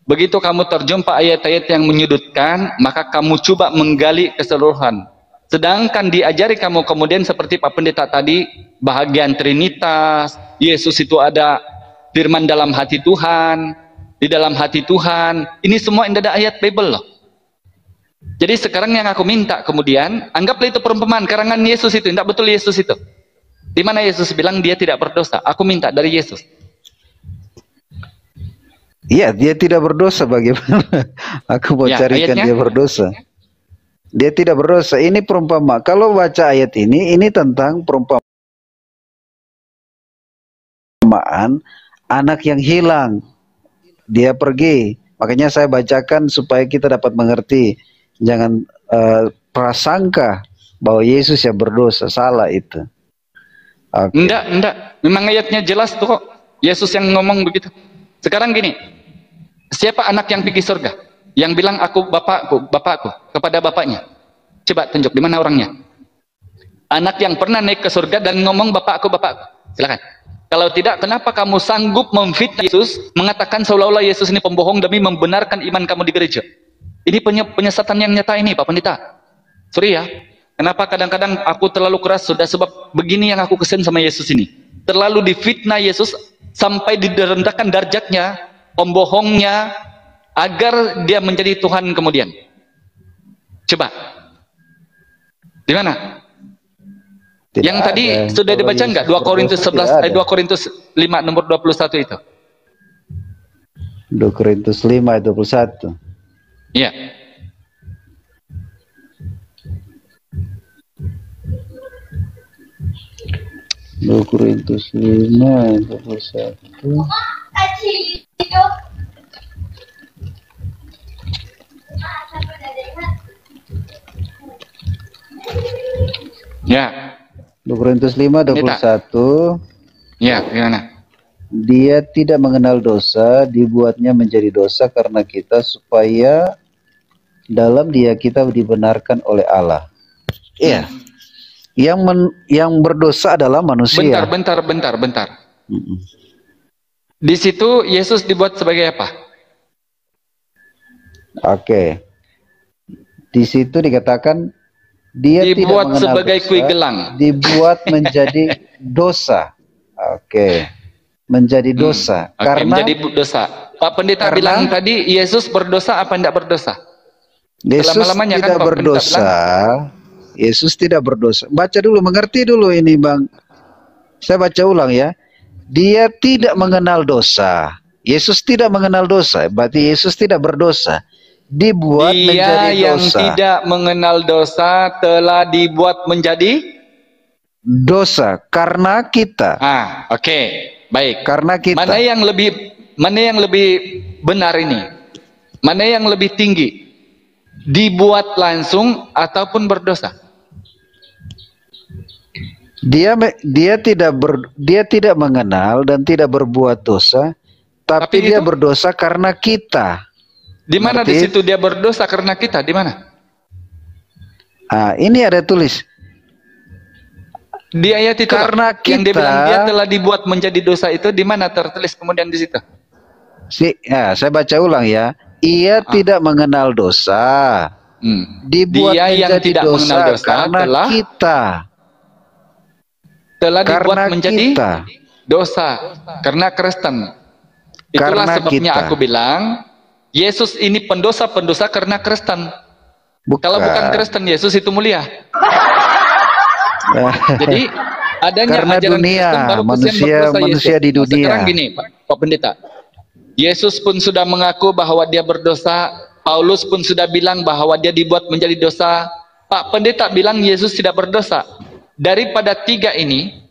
A: Begitu kamu terjumpa ayat-ayat yang menyudutkan, maka kamu coba menggali keseluruhan. Sedangkan diajari kamu kemudian seperti Pak Pendeta tadi, bahagian Trinitas, Yesus itu ada firman dalam hati Tuhan, di dalam hati Tuhan. Ini semua tidak ada ayat Bible loh. Jadi sekarang yang aku minta kemudian, anggaplah itu perumpamaan karangan Yesus itu, tidak betul Yesus itu. Di mana Yesus bilang dia tidak berdosa? Aku minta dari Yesus.
C: Iya, dia tidak berdosa. Bagaimana? Aku mau carikan ayatnya. Dia berdosa. Dia tidak berdosa. Ini perumpamaan. Kalau baca ayat ini tentang perumpamaan anak yang hilang. Dia pergi. Makanya saya bacakan supaya kita dapat mengerti. Jangan prasangka bahwa Yesus yang berdosa. Salah itu. Okay.
A: Enggak. Memang ayatnya jelas tuh kok. Yesus yang ngomong begitu. Sekarang gini. Siapa anak yang pergi surga? Yang bilang aku bapakku kepada bapaknya. Coba tunjuk di mana orangnya. Anak yang pernah naik ke surga dan ngomong bapakku. Silakan. Kalau tidak, kenapa kamu sanggup memfitnah Yesus, mengatakan seolah-olah Yesus ini pembohong demi membenarkan iman kamu di gereja? Ini penyesatan yang nyata ini, Pak Pendeta. Sorry ya. Kenapa kadang-kadang aku terlalu keras sudah sebab begini yang aku kesen sama Yesus ini. Terlalu difitnah Yesus sampai direndahkan darjatnya, pembohongnya, agar dia menjadi Tuhan kemudian. Coba. Di mana?
C: Tidak
A: yang tadi
C: ada.
A: Sudah dibaca enggak? 2 Korintus 11 2 Korintus 5 nomor 21 itu.
C: 2 Korintus 5 ayat 21.
A: Iya.
C: Dua Korintus 5 ayat 21.
A: Ya.
C: 2 Korintus 5 21.
A: Ya, gimana?
C: Dia tidak mengenal dosa, dibuatnya menjadi dosa karena kita, supaya dalam dia kita dibenarkan oleh Allah. Iya. Yang berdosa adalah manusia.
A: Bentar. Di situ Yesus dibuat sebagai apa?
C: Oke. Di situ dikatakan dia
A: dibuat
C: tidak
A: sebagai
C: dosa,
A: kue gelang.
C: Dibuat menjadi dosa. Oke. Menjadi dosa. Karena
A: menjadi dosa. Pak Pendeta bilang tadi Yesus berdosa apa tidak berdosa?
C: Yesus tidak berdosa. Yesus tidak berdosa. Baca dulu, mengerti dulu ini Bang. Saya baca ulang ya. Dia tidak mengenal dosa. Yesus tidak mengenal dosa. Berarti Yesus tidak berdosa. Dibuat menjadi dosa.
A: Yang tidak mengenal dosa telah dibuat menjadi
C: dosa karena kita.
A: Oke. Baik.
C: Karena kita.
A: Mana yang lebih benar ini? Mana yang lebih tinggi? Dibuat langsung ataupun berdosa?
C: Dia tidak mengenal dan tidak berbuat dosa, tapi dia berdosa karena kita.
A: Di mana di situ dia berdosa karena kita? Di mana?
C: Ini ada tulis.
A: Di ayat itu
C: karena kita,
A: yang dia bilang dia telah dibuat menjadi dosa itu di mana tertulis kemudian di situ?
C: Saya baca ulang ya. Ia tidak mengenal dosa. Dibuat
A: dia
C: menjadi
A: yang tidak
C: dosa,
A: mengenal dosa
C: karena kita.
A: Telah dibuat
C: karena
A: menjadi
C: kita.
A: Dosa karena Kristen. Itulah
C: karena
A: sebabnya
C: kita.
A: aku bilang Yesus ini pendosa karena Kristen. Kalau bukan Kristen, Yesus itu mulia. Jadi Adanya
C: Karena
A: ajaran
C: dunia,
A: Kristen baru kesian
C: manusia
A: berdosa
C: manusia
A: Yesus.
C: di dunia.
A: Sekarang gini, Pak Pendeta. Yesus pun sudah mengaku bahwa dia berdosa. Paulus pun sudah bilang bahwa dia dibuat menjadi dosa. Pak Pendeta bilang Yesus tidak berdosa. Daripada tiga ini,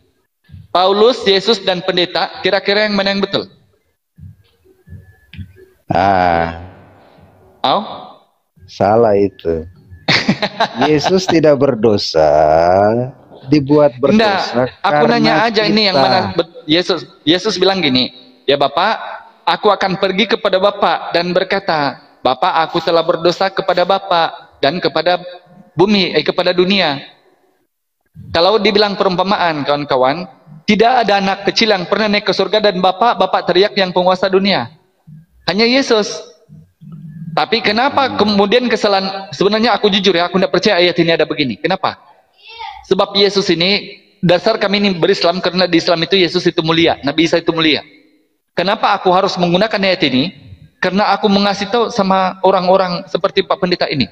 A: Paulus, Yesus, dan Pendeta, kira-kira yang mana yang betul? Oh?
C: Salah itu. Yesus tidak berdosa, dibuat berdosa.
A: Enggak, aku nanya aja ini yang mana Yesus bilang gini, ya Bapak, aku akan pergi kepada Bapak dan berkata, Bapak, aku telah berdosa kepada Bapak dan kepada bumi, kepada dunia. Kalau dibilang perumpamaan, kawan-kawan, tidak ada anak kecil yang pernah naik ke surga dan Bapak teriak yang penguasa dunia. Hanya Yesus. Tapi kenapa kemudian kesalahan, sebenarnya aku jujur ya, aku tidak percaya ayat ini ada begini. Kenapa? Sebab Yesus ini, dasar kami ini berislam, karena di Islam itu Yesus itu mulia, Nabi Isa itu mulia. Kenapa aku harus menggunakan ayat ini? Karena aku mengasih tahu sama orang-orang seperti Pak Pendeta ini.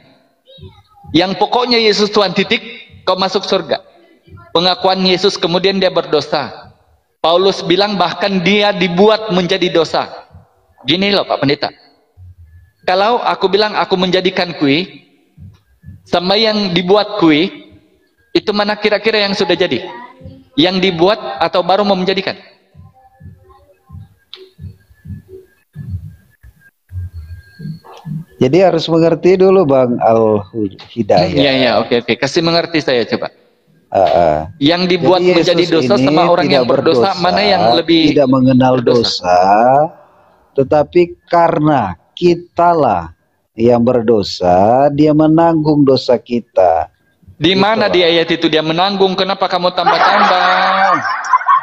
A: Yang pokoknya Yesus Tuhan titik, kau masuk surga. Pengakuan Yesus kemudian dia berdosa. Paulus bilang bahkan dia dibuat menjadi dosa. Gini loh Pak Pendeta. Kalau aku bilang aku menjadikan kue, sama yang dibuat kue, itu mana kira-kira yang sudah jadi? Yang dibuat atau baru mau menjadikan?
C: Jadi harus mengerti dulu Bang Al-Hidayah.
A: Iya, oke. Kasih mengerti saya coba. Yang dibuat
C: Jadi
A: menjadi dosa sama orang yang berdosa, mana yang lebih
C: tidak mengenal
A: berdosa?
C: dosa, tetapi karena kitalah yang berdosa, dia menanggung dosa kita.
A: Di mana di ayat itu dia menanggung? Kenapa kamu tambah-tambah?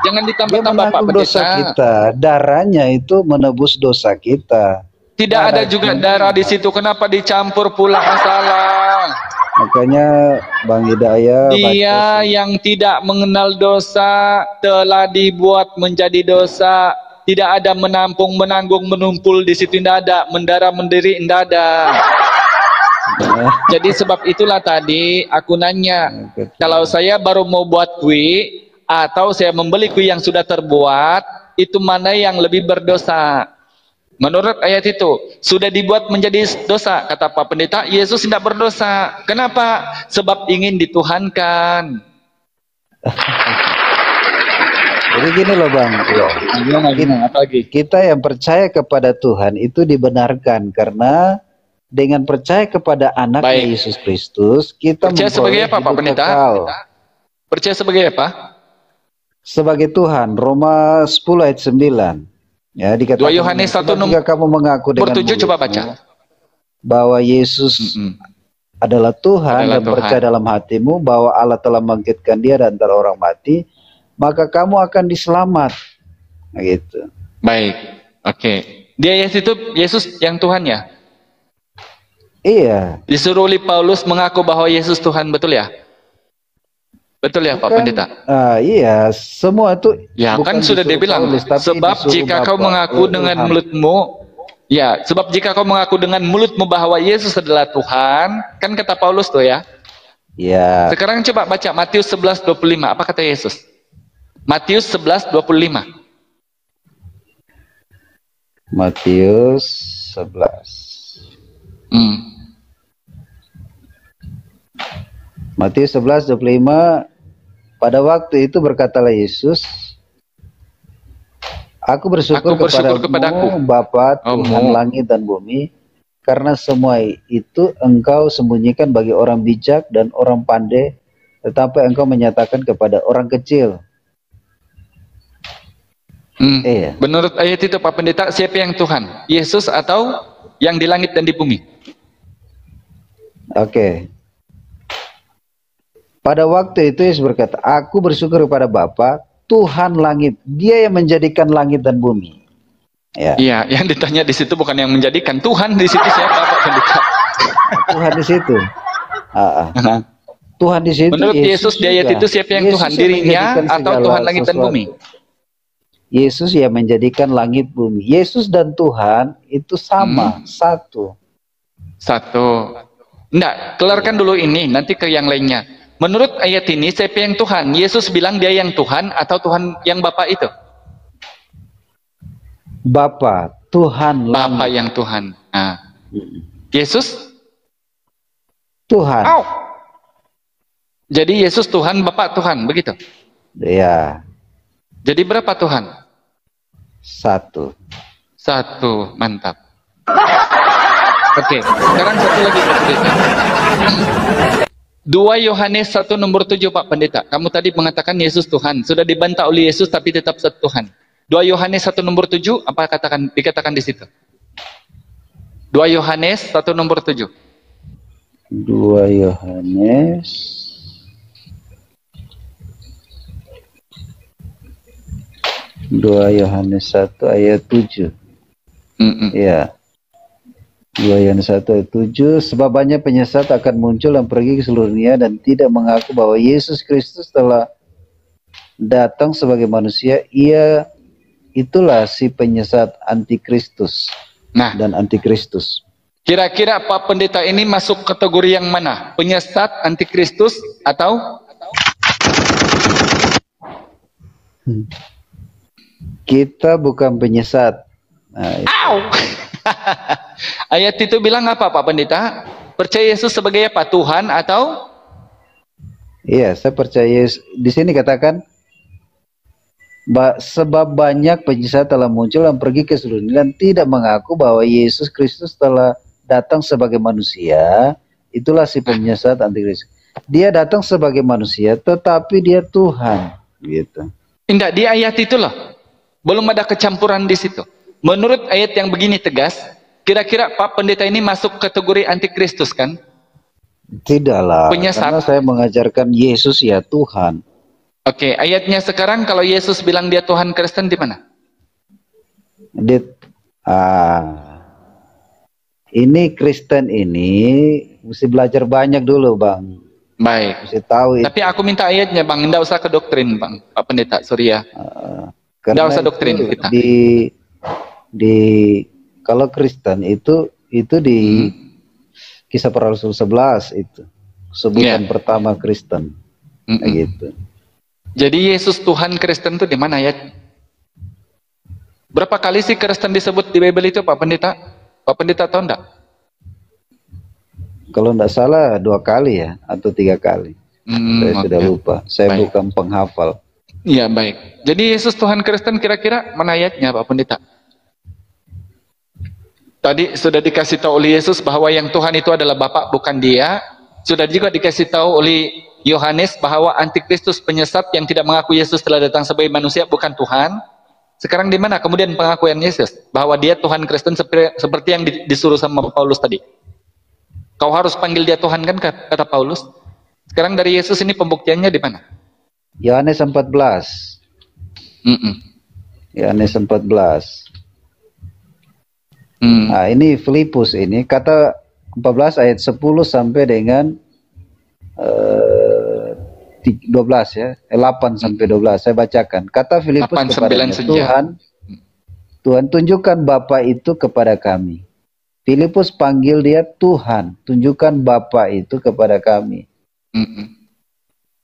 A: Jangan
C: Dia
A: ditambah-tambah Pak
C: menanggung dosa
A: Pendeta.
C: kita, darahnya itu menebus dosa kita.
A: Tidak ada juga darah di situ. Kenapa dicampur pula masalah?
C: Makanya Bang Hidayah,
A: Dia yang tidak mengenal dosa telah dibuat menjadi dosa. Tidak ada menampung, menanggung, menumpul di situ, tidak ada. Mendara, mendiri, tidak ada. Jadi sebab itulah tadi aku nanya, kalau saya baru mau buat kue atau saya membeli kue yang sudah terbuat, itu mana yang lebih berdosa? Menurut ayat itu sudah dibuat menjadi dosa, kata Pak Pendeta. Yesus tidak berdosa. Kenapa? Sebab ingin dituhankan.
C: Jadi gini loh Bang, kita yang percaya kepada Tuhan itu dibenarkan karena dengan percaya kepada anaknya Yesus Kristus, kita
A: percaya sebagai apa Pak Pendeta? Percaya sebagai apa?
C: Sebagai Tuhan. Roma 10 ayat 9. Ya, dikatakan
A: 2 Yohanes 1
C: jika kamu mengaku dengan
A: mulut coba baca.
C: Bahwa Yesus adalah Tuhan dan percaya dalam hatimu bahwa Allah telah membangkitkan dia dari antara orang mati, maka kamu akan diselamat. Nah, gitu.
A: Baik, oke. Di ayat itu Yesus yang Tuhan ya?
C: Iya.
A: Disuruh oleh Paulus mengaku bahwa Yesus Tuhan, betul ya? Betul ya Pak Pendeta?
C: Iya, semua itu
A: ya kan sudah dibilang. Sebab jika kau mengaku dengan mulutmu, ya, sebab jika kau mengaku dengan mulutmu bahwa Yesus adalah Tuhan, kan kata Paulus tuh ya.
C: Ya.
A: Sekarang coba baca Matius 11:25, apa kata Yesus? Matius 11:25.
C: Matius 11. Matius 11:25. Pada waktu itu berkatalah Yesus, Aku bersyukur kepadamu, Bapa Tuhan langit dan bumi, karena semua itu Engkau sembunyikan bagi orang bijak dan orang pandai, tetapi Engkau menyatakan kepada orang kecil.
A: Iya. Menurut ayat itu Pak Pendeta, siapa yang Tuhan? Yesus atau yang di langit dan di bumi?
C: Oke. Pada waktu itu Yesus berkata, Aku bersyukur kepada Bapa Tuhan langit, Dia yang menjadikan langit dan bumi. Ya.
A: Iya, yang ditanya di situ bukan yang menjadikan, Tuhan di situ siapa Pak Pendeta?
C: Tuhan di situ. Tuhan di situ.
A: Menurut Yesus di ayat itu siapa yang Tuhan? Dirinya atau Tuhan langit dan bumi?
C: Yesus yang menjadikan langit bumi. Yesus dan Tuhan itu sama, satu.
A: Satu. Enggak, kelarkan dulu ini, nanti ke yang lainnya. Menurut ayat ini, siapa yang Tuhan? Yesus bilang dia yang Tuhan atau Tuhan yang Bapa itu?
C: Bapa, Tuhan
A: Bapa
C: langit.
A: yang Tuhan. Nah, Yesus?
C: Tuhan.
A: Au. Jadi Yesus Tuhan, Bapa Tuhan, begitu?
C: Ya,
A: Jadi berapa Tuhan?
C: satu.
A: Satu, mantap. Oke, sekarang satu lagi Pak Pendeta. 2 Yohanes 1 nomor 7 Pak Pendeta. Kamu tadi mengatakan Yesus Tuhan. Sudah dibantah oleh Yesus tapi tetap satu Tuhan. 2 Yohanes 1 nomor 7, apa dikatakan di situ? 2 Yohanes 1 nomor 7.
C: 2 Yohanes 1 ayat 7. Ya. 2 Yohanes 1 ayat 7, sebab banyak penyesat akan muncul dan pergi ke seluruh dunia dan tidak mengaku bahwa Yesus Kristus telah datang sebagai manusia. Itulah si penyesat antikristus dan antikristus.
A: Kira-kira Pak Pendeta ini masuk kategori yang mana? Penyesat, antikristus, atau?
C: Kita bukan penyesat.
A: Ayat itu bilang apa Pak Pendeta? Percaya Yesus sebagai apa? Tuhan atau?
C: Iya, saya percaya. Di sini katakan, sebab banyak penyesat telah muncul dan pergi ke seluruh dunia dan tidak mengaku bahwa Yesus Kristus telah datang sebagai manusia. Itulah si penyesat antikristus. Dia datang sebagai manusia, tetapi dia Tuhan. Gitu.
A: Tidak, di ayat itu loh. Belum ada kecampuran di situ. Menurut ayat yang begini tegas, kira-kira Pak Pendeta ini masuk kategori antikristus kan?
C: Tidaklah,
A: Penyesat.
C: karena saya mengajarkan Yesus ya Tuhan.
A: Oke, ayatnya sekarang kalau Yesus bilang dia Tuhan Kristen di mana?
C: Ini Kristen ini mesti belajar banyak dulu Bang.
A: Baik.
C: Mesti tahu.
A: Tapi aku minta ayatnya Bang, tidak usah ke doktrin Bang, Pak Pendeta, sorry ya. Tidak usah doktrin kita.
C: Kalau Kristen itu di Kisah Para Rasul 11 itu sebutan pertama Kristen. Gitu.
A: Jadi Yesus Tuhan Kristen itu di mana ayat? Berapa kali sih Kristen disebut di Bible itu Pak Pendeta? Pak Pendeta tahu enggak?
C: Kalau enggak salah 2 kali ya atau 3 kali. Saya sudah lupa. Saya bukan penghafal.
A: Iya, baik. Jadi Yesus Tuhan Kristen kira-kira mana ayatnya Pak Pendeta? Tadi sudah dikasih tahu oleh Yesus bahwa yang Tuhan itu adalah Bapa, bukan dia. Sudah juga dikasih tahu oleh Yohanes bahwa antikristus penyesat yang tidak mengaku Yesus telah datang sebagai manusia bukan Tuhan. Sekarang di mana kemudian pengakuan Yesus bahwa dia Tuhan Kristen seperti yang disuruh sama Paulus tadi? Kau harus panggil dia Tuhan kan kata Paulus. Sekarang dari Yesus ini pembuktiannya di mana?
C: Yohanes 14. Yohanes 14. Nah, ini Filipus ini kata 14 ayat 10 sampai dengan 12 ya, 8 sampai 12 saya bacakan. Kata Filipus kepadanya, Tuhan tunjukkan Bapa itu kepada kami. Filipus panggil dia Tuhan, tunjukkan Bapa itu kepada kami.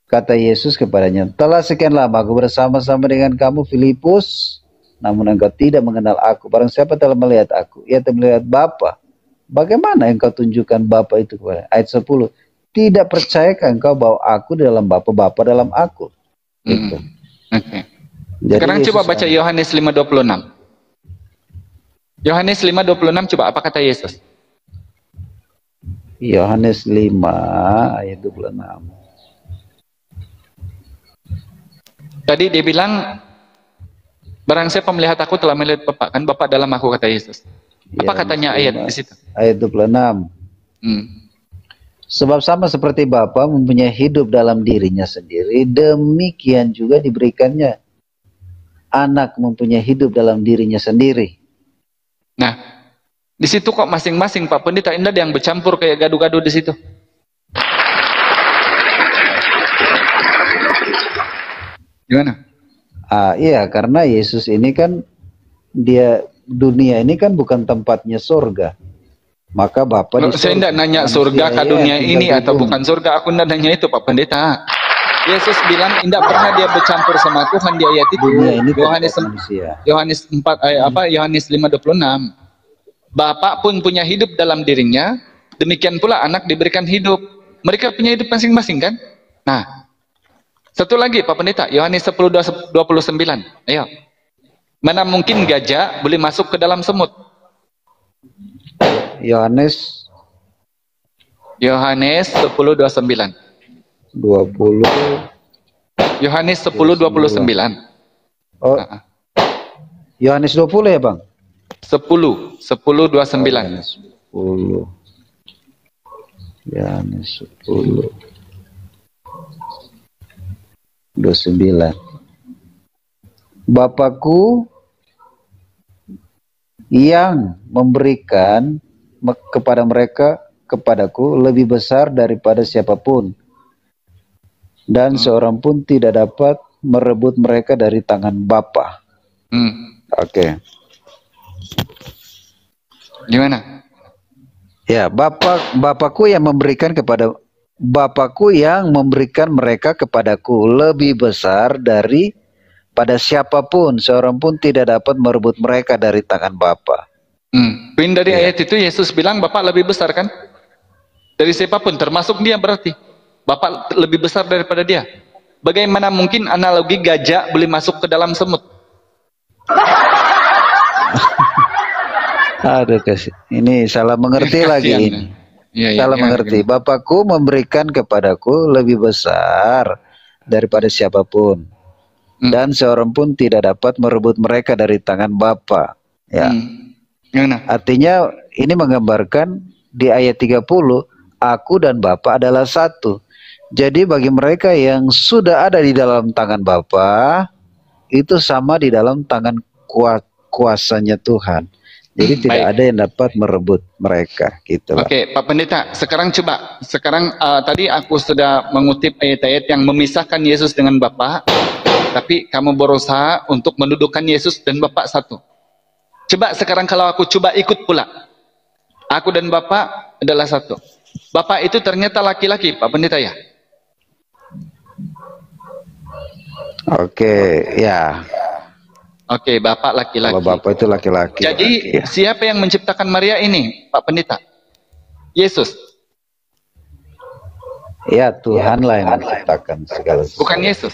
C: Kata Yesus kepadanya, telah sekian lama aku bersama-sama dengan kamu Filipus, namun engkau tidak mengenal aku. Barang siapa telah melihat aku, ia telah melihat Bapa. Bagaimana engkau tunjukkan Bapa itu kepada? Ayat 10. Tidak percayakah engkau bahwa aku di dalam Bapa, Bapa dalam aku? Gitu.
A: Sekarang Yesus coba baca Yohanes 5:26. Yohanes 5:26 coba apa kata Yesus?
C: Yohanes 5 ayat 26.
A: Tadi dia bilang, barang siapa melihat aku telah melihat Bapa, kan Bapa dalam aku kata Yesus. Apa katanya ayat di situ?
C: Ayat 26. Sebab sama seperti Bapa mempunyai hidup dalam dirinya sendiri, demikian juga diberikannya anak mempunyai hidup dalam dirinya sendiri.
A: Nah, di situ kok masing-masing Pak Pendeta, ini ada yang bercampur kayak gaduh-gaduh di situ. Gimana?
C: Iya, karena Yesus ini kan dunia ini kan bukan tempatnya surga. Maka Bapa di
A: Saya tidak nanya surga ke dunia ini atau bukan surga. Aku tidak nanya itu, Pak Pendeta. Yesus bilang tidak pernah dia bercampur sama Tuhan di ayat itu. Yohanes 4 Yohanes 5:26. Bapa pun punya hidup dalam dirinya, demikian pula anak diberikan hidup. Mereka punya hidup masing-masing kan? Nah, satu lagi Pak Pendeta, Yohanes 10:29. Ayo. Mana mungkin gajah boleh masuk ke dalam semut?
C: Yohanes
A: 10:29.
C: 20.
A: Yohanes 10:29.
C: Oh. Yohanes 20 ya, Bang?
A: 10:29.
C: 10. Yohanes 10:29. Bapakku yang memberikan kepada mereka kepadaku lebih besar daripada siapapun, dan seorang pun tidak dapat merebut mereka dari tangan Bapa. Oke.
A: Gimana?
C: Ya, Bapakku yang memberikan mereka kepadaku lebih besar daripada siapapun, seorang pun tidak dapat merebut mereka dari tangan Bapa.
A: Poin dari ayat itu Yesus bilang Bapak lebih besar kan? Dari siapapun, termasuk dia berarti. Bapak lebih besar daripada dia. Bagaimana mungkin analogi gajah boleh masuk ke dalam semut?
C: Aduh, ini salah mengerti lagi ini. Salah mengerti. Bapakku memberikan kepadaku lebih besar daripada siapapun, dan seorang pun tidak dapat merebut mereka dari tangan Bapa. Ya. Artinya ini menggambarkan di ayat 30, aku dan Bapa adalah satu. Jadi bagi mereka yang sudah ada di dalam tangan Bapa, itu sama di dalam tangan kuasanya Tuhan. Jadi tidak ada yang dapat merebut mereka, gitu.
A: Oke, Pak Pendeta, sekarang tadi aku sudah mengutip ayat-ayat yang memisahkan Yesus dengan Bapa, tapi kamu berusaha untuk mendudukkan Yesus dan Bapa satu. Coba sekarang kalau aku coba ikut pula, aku dan Bapa adalah satu. Bapa itu ternyata laki-laki, Pak Pendeta ya?
C: Oke, ya.
A: Oke, Bapak laki-laki.
C: Kalau Bapak itu laki-laki.
A: Jadi siapa yang menciptakan Maria ini, Pak Pendeta? Yesus.
C: Ya, Tuhanlah yang menciptakan segala sesuatu.
A: Bukan Yesus.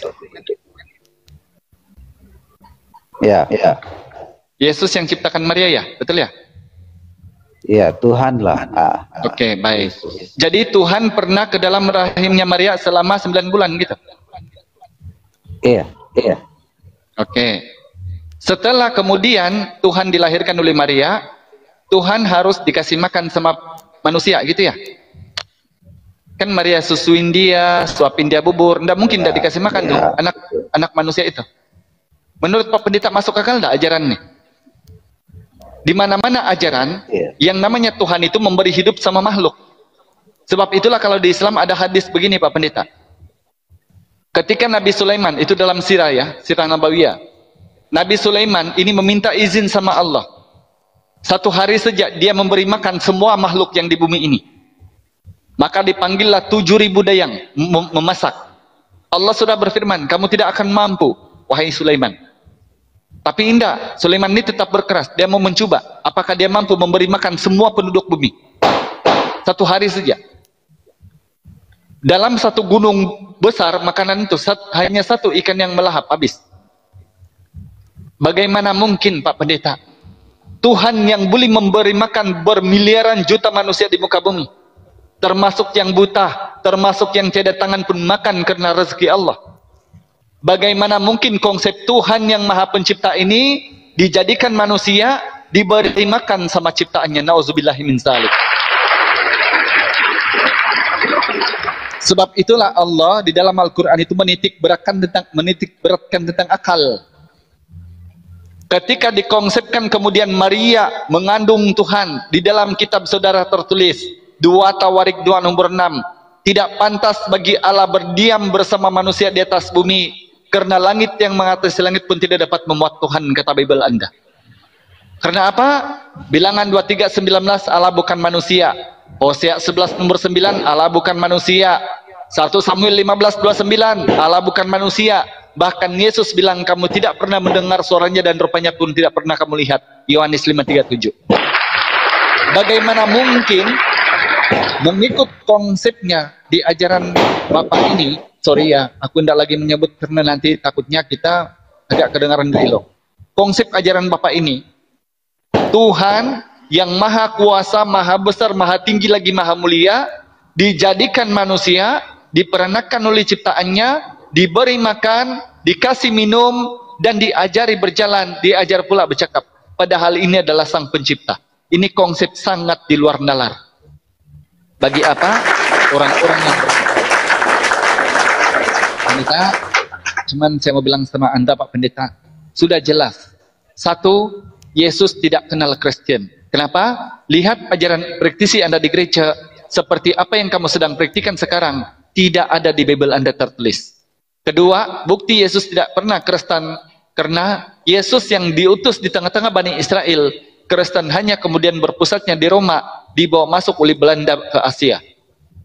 C: Ya.
A: Yesus yang ciptakan Maria ya, betul ya?
C: Ya, Tuhanlah.
A: Oke, baik. Jadi Tuhan pernah ke dalam rahimnya Maria selama 9 bulan gitu?
C: Iya.
A: Oke. Setelah kemudian Tuhan dilahirkan oleh Maria, Tuhan harus dikasih makan sama manusia gitu ya? Kan Maria susuin dia, suapin dia bubur, nggak mungkin nggak dikasih makan tuh anak manusia itu. Menurut Pak Pendeta masuk akal nggak ajaran nih? Di mana-mana ajaran yang namanya Tuhan itu memberi hidup sama makhluk. Sebab itulah kalau di Islam ada hadis begini Pak Pendeta. Ketika Nabi Sulaiman itu dalam sirah Nabawiyah, Nabi Sulaiman ini meminta izin sama Allah. Satu hari saja dia memberi makan semua makhluk yang di bumi ini. Maka dipanggillah 7.000 dayang memasak. Allah sudah berfirman, kamu tidak akan mampu, wahai Sulaiman. Tapi indah, Sulaiman ini tetap berkeras. Dia mau mencoba, apakah dia mampu memberi makan semua penduduk bumi. Satu hari saja. Dalam satu gunung besar, makanan itu hanya satu ikan yang melahap, habis. Bagaimana mungkin Pak Pendeta? Tuhan yang boleh memberi makan bermiliaran juta manusia di muka bumi. Termasuk yang buta, termasuk yang tiada tangan pun makan karena rezeki Allah. Bagaimana mungkin konsep Tuhan yang Maha Pencipta ini dijadikan manusia diberi makan sama ciptaannya? Nauzubillahi min dzalik. Sebab itulah Allah di dalam Al-Quran itu menitik beratkan tentang akal. Ketika dikonsepkan kemudian Maria mengandung Tuhan, di dalam kitab saudara tertulis 2 Tawarik 2 nomor 6, tidak pantas bagi Allah berdiam bersama manusia di atas bumi, karena langit yang mengatasi langit pun tidak dapat memuat Tuhan, kata Bible Anda. Karena apa? Bilangan 23:19 Allah bukan manusia. Hosea 11 nomor 9 Allah bukan manusia. 1 Samuel 15:29 Allah bukan manusia. Bahkan Yesus bilang kamu tidak pernah mendengar suaranya dan rupanya pun tidak pernah kamu lihat. Yohanes 5:37. Bagaimana mungkin mengikut konsepnya di ajaran Bapak ini? Sorry ya, aku tidak lagi menyebut karena nanti takutnya kita agak kedengaran gelo. Konsep ajaran Bapak ini, Tuhan yang maha kuasa, maha besar, maha tinggi lagi maha mulia, dijadikan manusia, diperanakan oleh ciptaannya, diberi makan, dikasih minum, dan diajari berjalan, diajar pula bercakap. Padahal ini adalah sang pencipta. Ini konsep sangat di luar nalar. Bagi apa? Orang-orang yang Pendeta, cuman saya mau bilang sama Anda Pak Pendeta, sudah jelas. Satu, Yesus tidak kenal Kristen. Kenapa? Lihat ajaran praktisi Anda di gereja, seperti apa yang kamu sedang praktikan sekarang, tidak ada di Bible Anda tertulis. Kedua, bukti Yesus tidak pernah Kristen, karena Yesus yang diutus di tengah-tengah Bani Israel, Kristen hanya kemudian berpusatnya di Roma, dibawa masuk oleh Belanda ke Asia.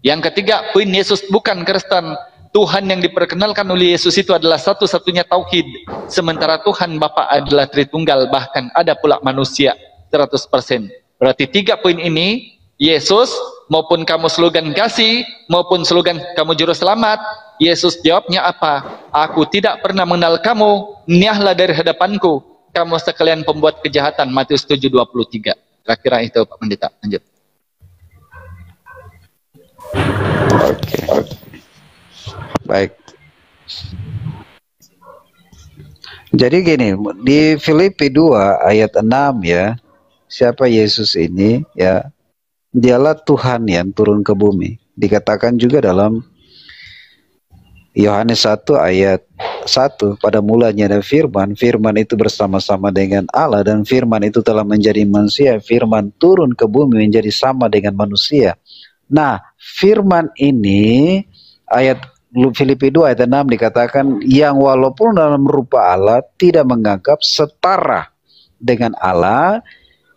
A: Yang ketiga, poin Yesus bukan Kristen. Tuhan yang diperkenalkan oleh Yesus itu adalah satu-satunya tauhid, sementara Tuhan Bapa adalah Tritunggal, bahkan ada pula manusia 100%. Berarti 3 poin ini, Yesus maupun kamu slogan kasih maupun slogan kamu juru selamat, Yesus jawabnya apa? Aku tidak pernah mengenal kamu, niahlah dari hadapanku, kamu sekalian pembuat kejahatan. Matius 7:23. Kira-kira itu Pak Pendeta. Lanjut.
C: Oke. Baik. Jadi gini, di Filipi 2 ayat 6 ya, siapa Yesus ini ya? Dialah Tuhan yang turun ke bumi. Dikatakan juga dalam Yohanes 1 ayat 1, pada mulanya ada firman, firman itu bersama-sama dengan Allah, dan firman itu telah menjadi manusia, firman turun ke bumi menjadi sama dengan manusia. Nah, firman ini ayat Filipi 2 ayat 6 dikatakan yang walaupun dalam rupa Allah tidak menganggap setara dengan Allah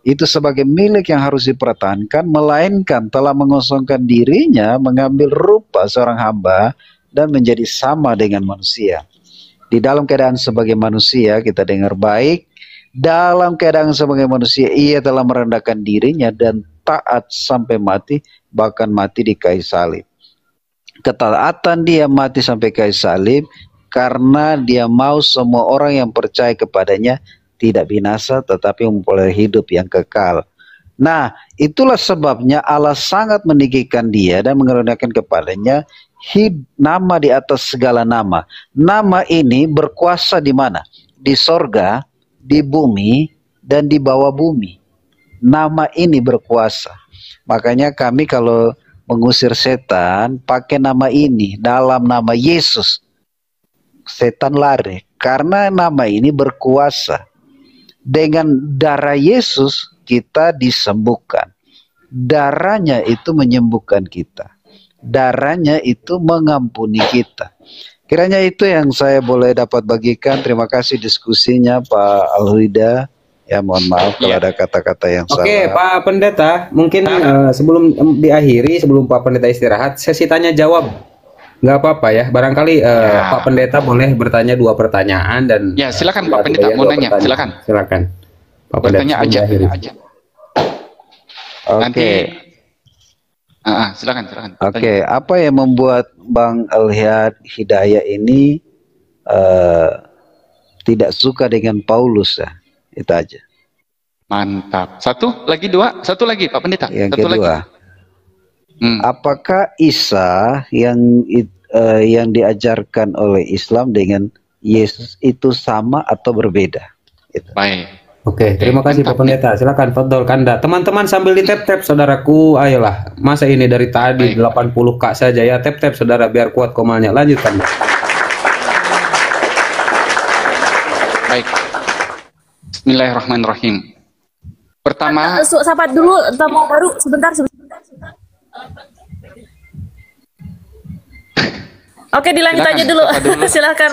C: itu sebagai milik yang harus dipertahankan, melainkan telah mengosongkan dirinya, mengambil rupa seorang hamba dan menjadi sama dengan manusia. Di dalam keadaan sebagai manusia, kita dengar baik, dalam keadaan sebagai manusia ia telah merendahkan dirinya dan taat sampai mati, bahkan mati di kayu salib. Ketaatan dia mati sampai kayu salib karena dia mau semua orang yang percaya kepadanya tidak binasa tetapi memperoleh hidup yang kekal. Nah, itulah sebabnya Allah sangat meninggikan dia dan mengaruniakan kepadanya nama di atas segala nama. Nama ini berkuasa di mana? Di sorga, di bumi, dan di bawah bumi. Nama ini berkuasa. Makanya kami kalau mengusir setan pakai nama ini, dalam nama Yesus, setan lari karena nama ini berkuasa. Dengan darah Yesus kita disembuhkan. Darahnya itu menyembuhkan kita, darahnya itu mengampuni kita. Kiranya itu yang saya boleh dapat bagikan. Terima kasih diskusinya Pak Alhuida. Ya, mohon maaf kalau ada kata-kata yang salah.
D: Oke, Pak Pendeta, mungkin sebelum diakhiri, sebelum Pak Pendeta istirahat, sesi tanya jawab. Nggak apa-apa ya, barangkali Pak Pendeta boleh bertanya 2 pertanyaan dan
A: ya silakan Pak Pendeta mau nanya,
D: silakan. Pak Pendeta
A: aja.
C: Oke.
A: Silakan.
C: Oke, apa yang membuat Bang Alhiad Hidayah ini tidak suka dengan Paulus ya? Itu aja.
A: Mantap. Satu lagi Pak Pendeta.
C: Yang
A: satu
C: kedua,
A: lagi.
C: Apakah Isa yang diajarkan oleh Islam dengan Yesus itu sama atau berbeda? Itu.
A: Baik.
D: Oke, terima kasih Pak Pendeta. Silakan Fadol Kanda. Teman-teman sambil di tap saudaraku, ayolah. Masa ini dari tadi 80k saja ya, tap saudara biar kuat komalnya. Lanjutkan.
A: Baik. Bismillahirrahmanirrahim. Pertama,
E: sahabat dulu, tamu baru sebentar. Oke, dilanjut aja dulu. Silakan.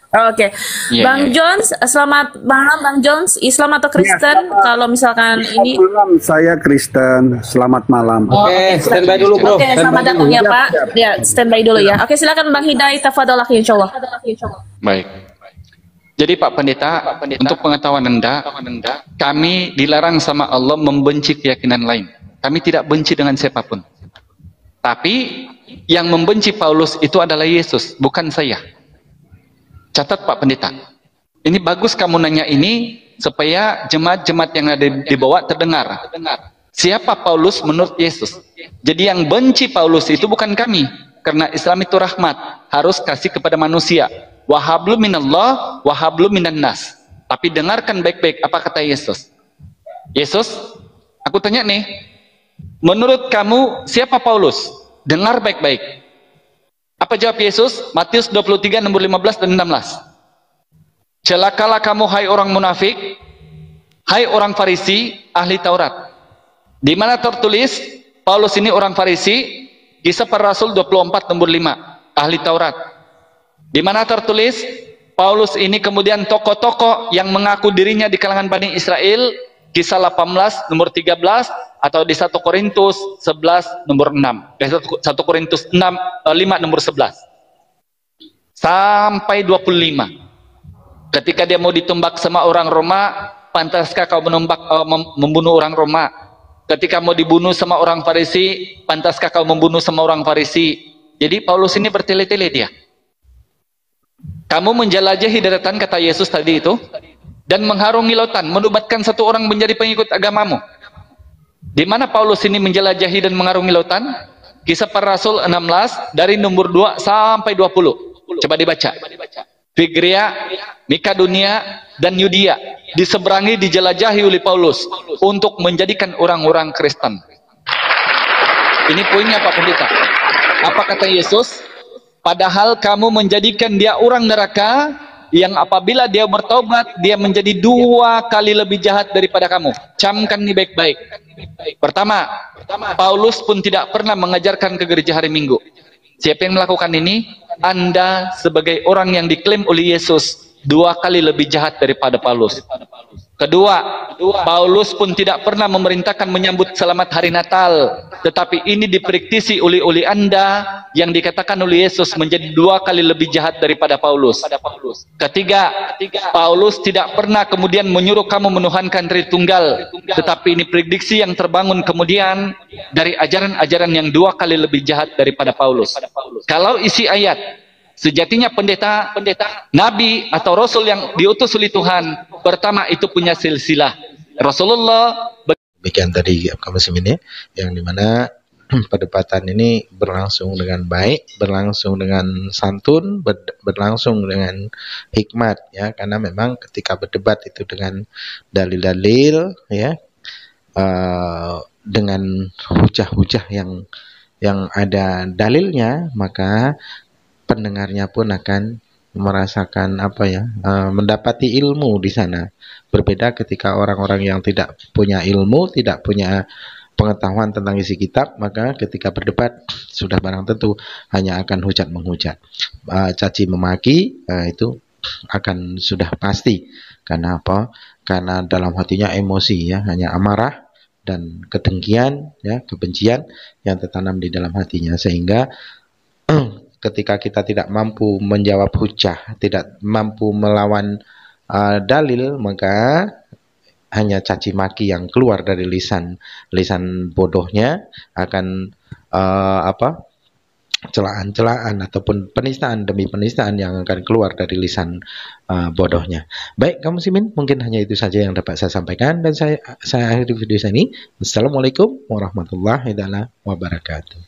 E: Oke.
A: Iya,
E: Bang
A: iya.
E: Jones, selamat malam Bang Jones. Islam atau
F: Ya,
E: Kristen? Kalau misalkan ini
F: malam, saya Kristen. Selamat malam.
D: Oke, standby dulu bro.
E: Oke,
D: Standby
E: selamat
D: dulu.
E: datang ya
F: Siap,
E: Pak.
F: siap.
E: Ya, standby dulu ya. Oke, silakan Bang Hidayat tafadhol insyaallah.
A: Baik. Jadi Pak Pendeta, untuk pengetahuan Anda, kami dilarang sama Allah membenci keyakinan lain. Kami tidak benci dengan siapapun. Tapi yang membenci Paulus itu adalah Yesus, bukan saya. Catat Pak Pendeta. Ini bagus kamu nanya ini supaya jemaat-jemaat yang ada di bawah terdengar. Siapa Paulus menurut Yesus? Jadi yang benci Paulus itu bukan kami. Karena Islam itu rahmat, harus kasih kepada manusia. Wahablu minallah, wahablu minan nas. Tapi dengarkan baik-baik apa kata Yesus. Yesus, aku tanya nih, menurut kamu siapa Paulus? Dengar baik-baik. Apa jawab Yesus? Matius 23 nomor 15 dan 16. Celakalah kamu hai orang munafik, hai orang Farisi, ahli Taurat. Di mana tertulis Paulus ini orang Farisi? Kisah Para Rasul 24 nomor 5, ahli Taurat. Di mana tertulis Paulus ini kemudian tokoh-tokoh yang mengaku dirinya di kalangan Bani Israel? Kisah 18 nomor 13 atau di 1 Korintus 11 nomor 6. 1 Korintus 5 nomor 11. Sampai 25. Ketika dia mau ditumbak sama orang Roma, pantaskah kau membunuh orang Roma? Ketika mau dibunuh sama orang Farisi, pantaskah kau membunuh sama orang Farisi? Jadi Paulus ini bertele-tele dia. Kamu menjelajahi daratan, kata Yesus tadi itu, dan mengharungi lautan, menubatkan satu orang menjadi pengikut agamamu. Di mana Paulus ini menjelajahi dan mengarungi lautan? Kisah Para Rasul 16 dari nomor 2 sampai 20. Coba dibaca. Figria, Mikadunia, dan Yudia diseberangi, dijelajahi oleh Paulus untuk menjadikan orang-orang Kristen. Ini poinnya Pak Pendeta. Apa kata Yesus? Padahal kamu menjadikan dia orang neraka, yang apabila dia bertobat, dia menjadi 2 kali lebih jahat daripada kamu. Camkan ini baik-baik. Pertama, Paulus pun tidak pernah mengajarkan ke gereja hari Minggu. Siapa yang melakukan ini? Anda sebagai orang yang diklaim oleh Yesus 2 kali lebih jahat daripada Paulus. Kedua, Paulus pun tidak pernah memerintahkan menyambut selamat hari Natal, tetapi ini dipraktisi oleh Anda yang dikatakan oleh Yesus menjadi 2 kali lebih jahat daripada Paulus. Ketiga, Paulus tidak pernah kemudian menyuruh kamu menuhankan Tritunggal, tetapi ini prediksi yang terbangun kemudian dari ajaran-ajaran yang 2 kali lebih jahat daripada Paulus. Kalau isi ayat, sejatinya pendeta, nabi atau rasul yang diutus oleh Tuhan, pertama itu punya silsilah. Rasulullah.
B: Demikian tadi kamu ini, yang dimana perdebatan ini berlangsung dengan baik, berlangsung dengan santun, berlangsung dengan hikmat, ya, karena memang ketika berdebat itu dengan dalil-dalil, ya, dengan hujah-hujah yang ada dalilnya, maka pendengarnya pun akan merasakan mendapati ilmu di sana. Berbeda ketika orang-orang yang tidak punya ilmu, tidak punya pengetahuan tentang isi kitab, maka ketika berdebat sudah barang tentu hanya akan hujat menghujat, caci memaki, itu akan sudah pasti. Karena apa? Karena dalam hatinya emosi, ya, hanya amarah dan kedengkian, ya, kebencian yang tertanam di dalam hatinya, sehingga ketika kita tidak mampu menjawab hujah, tidak mampu melawan dalil, maka hanya caci maki yang keluar dari lisan bodohnya akan celaan-celaan ataupun penistaan demi penistaan yang akan keluar dari lisan bodohnya. Baik, kaum muslimin, mungkin hanya itu saja yang dapat saya sampaikan, dan saya akhiri video ini. Assalamualaikum warahmatullahi wabarakatuh.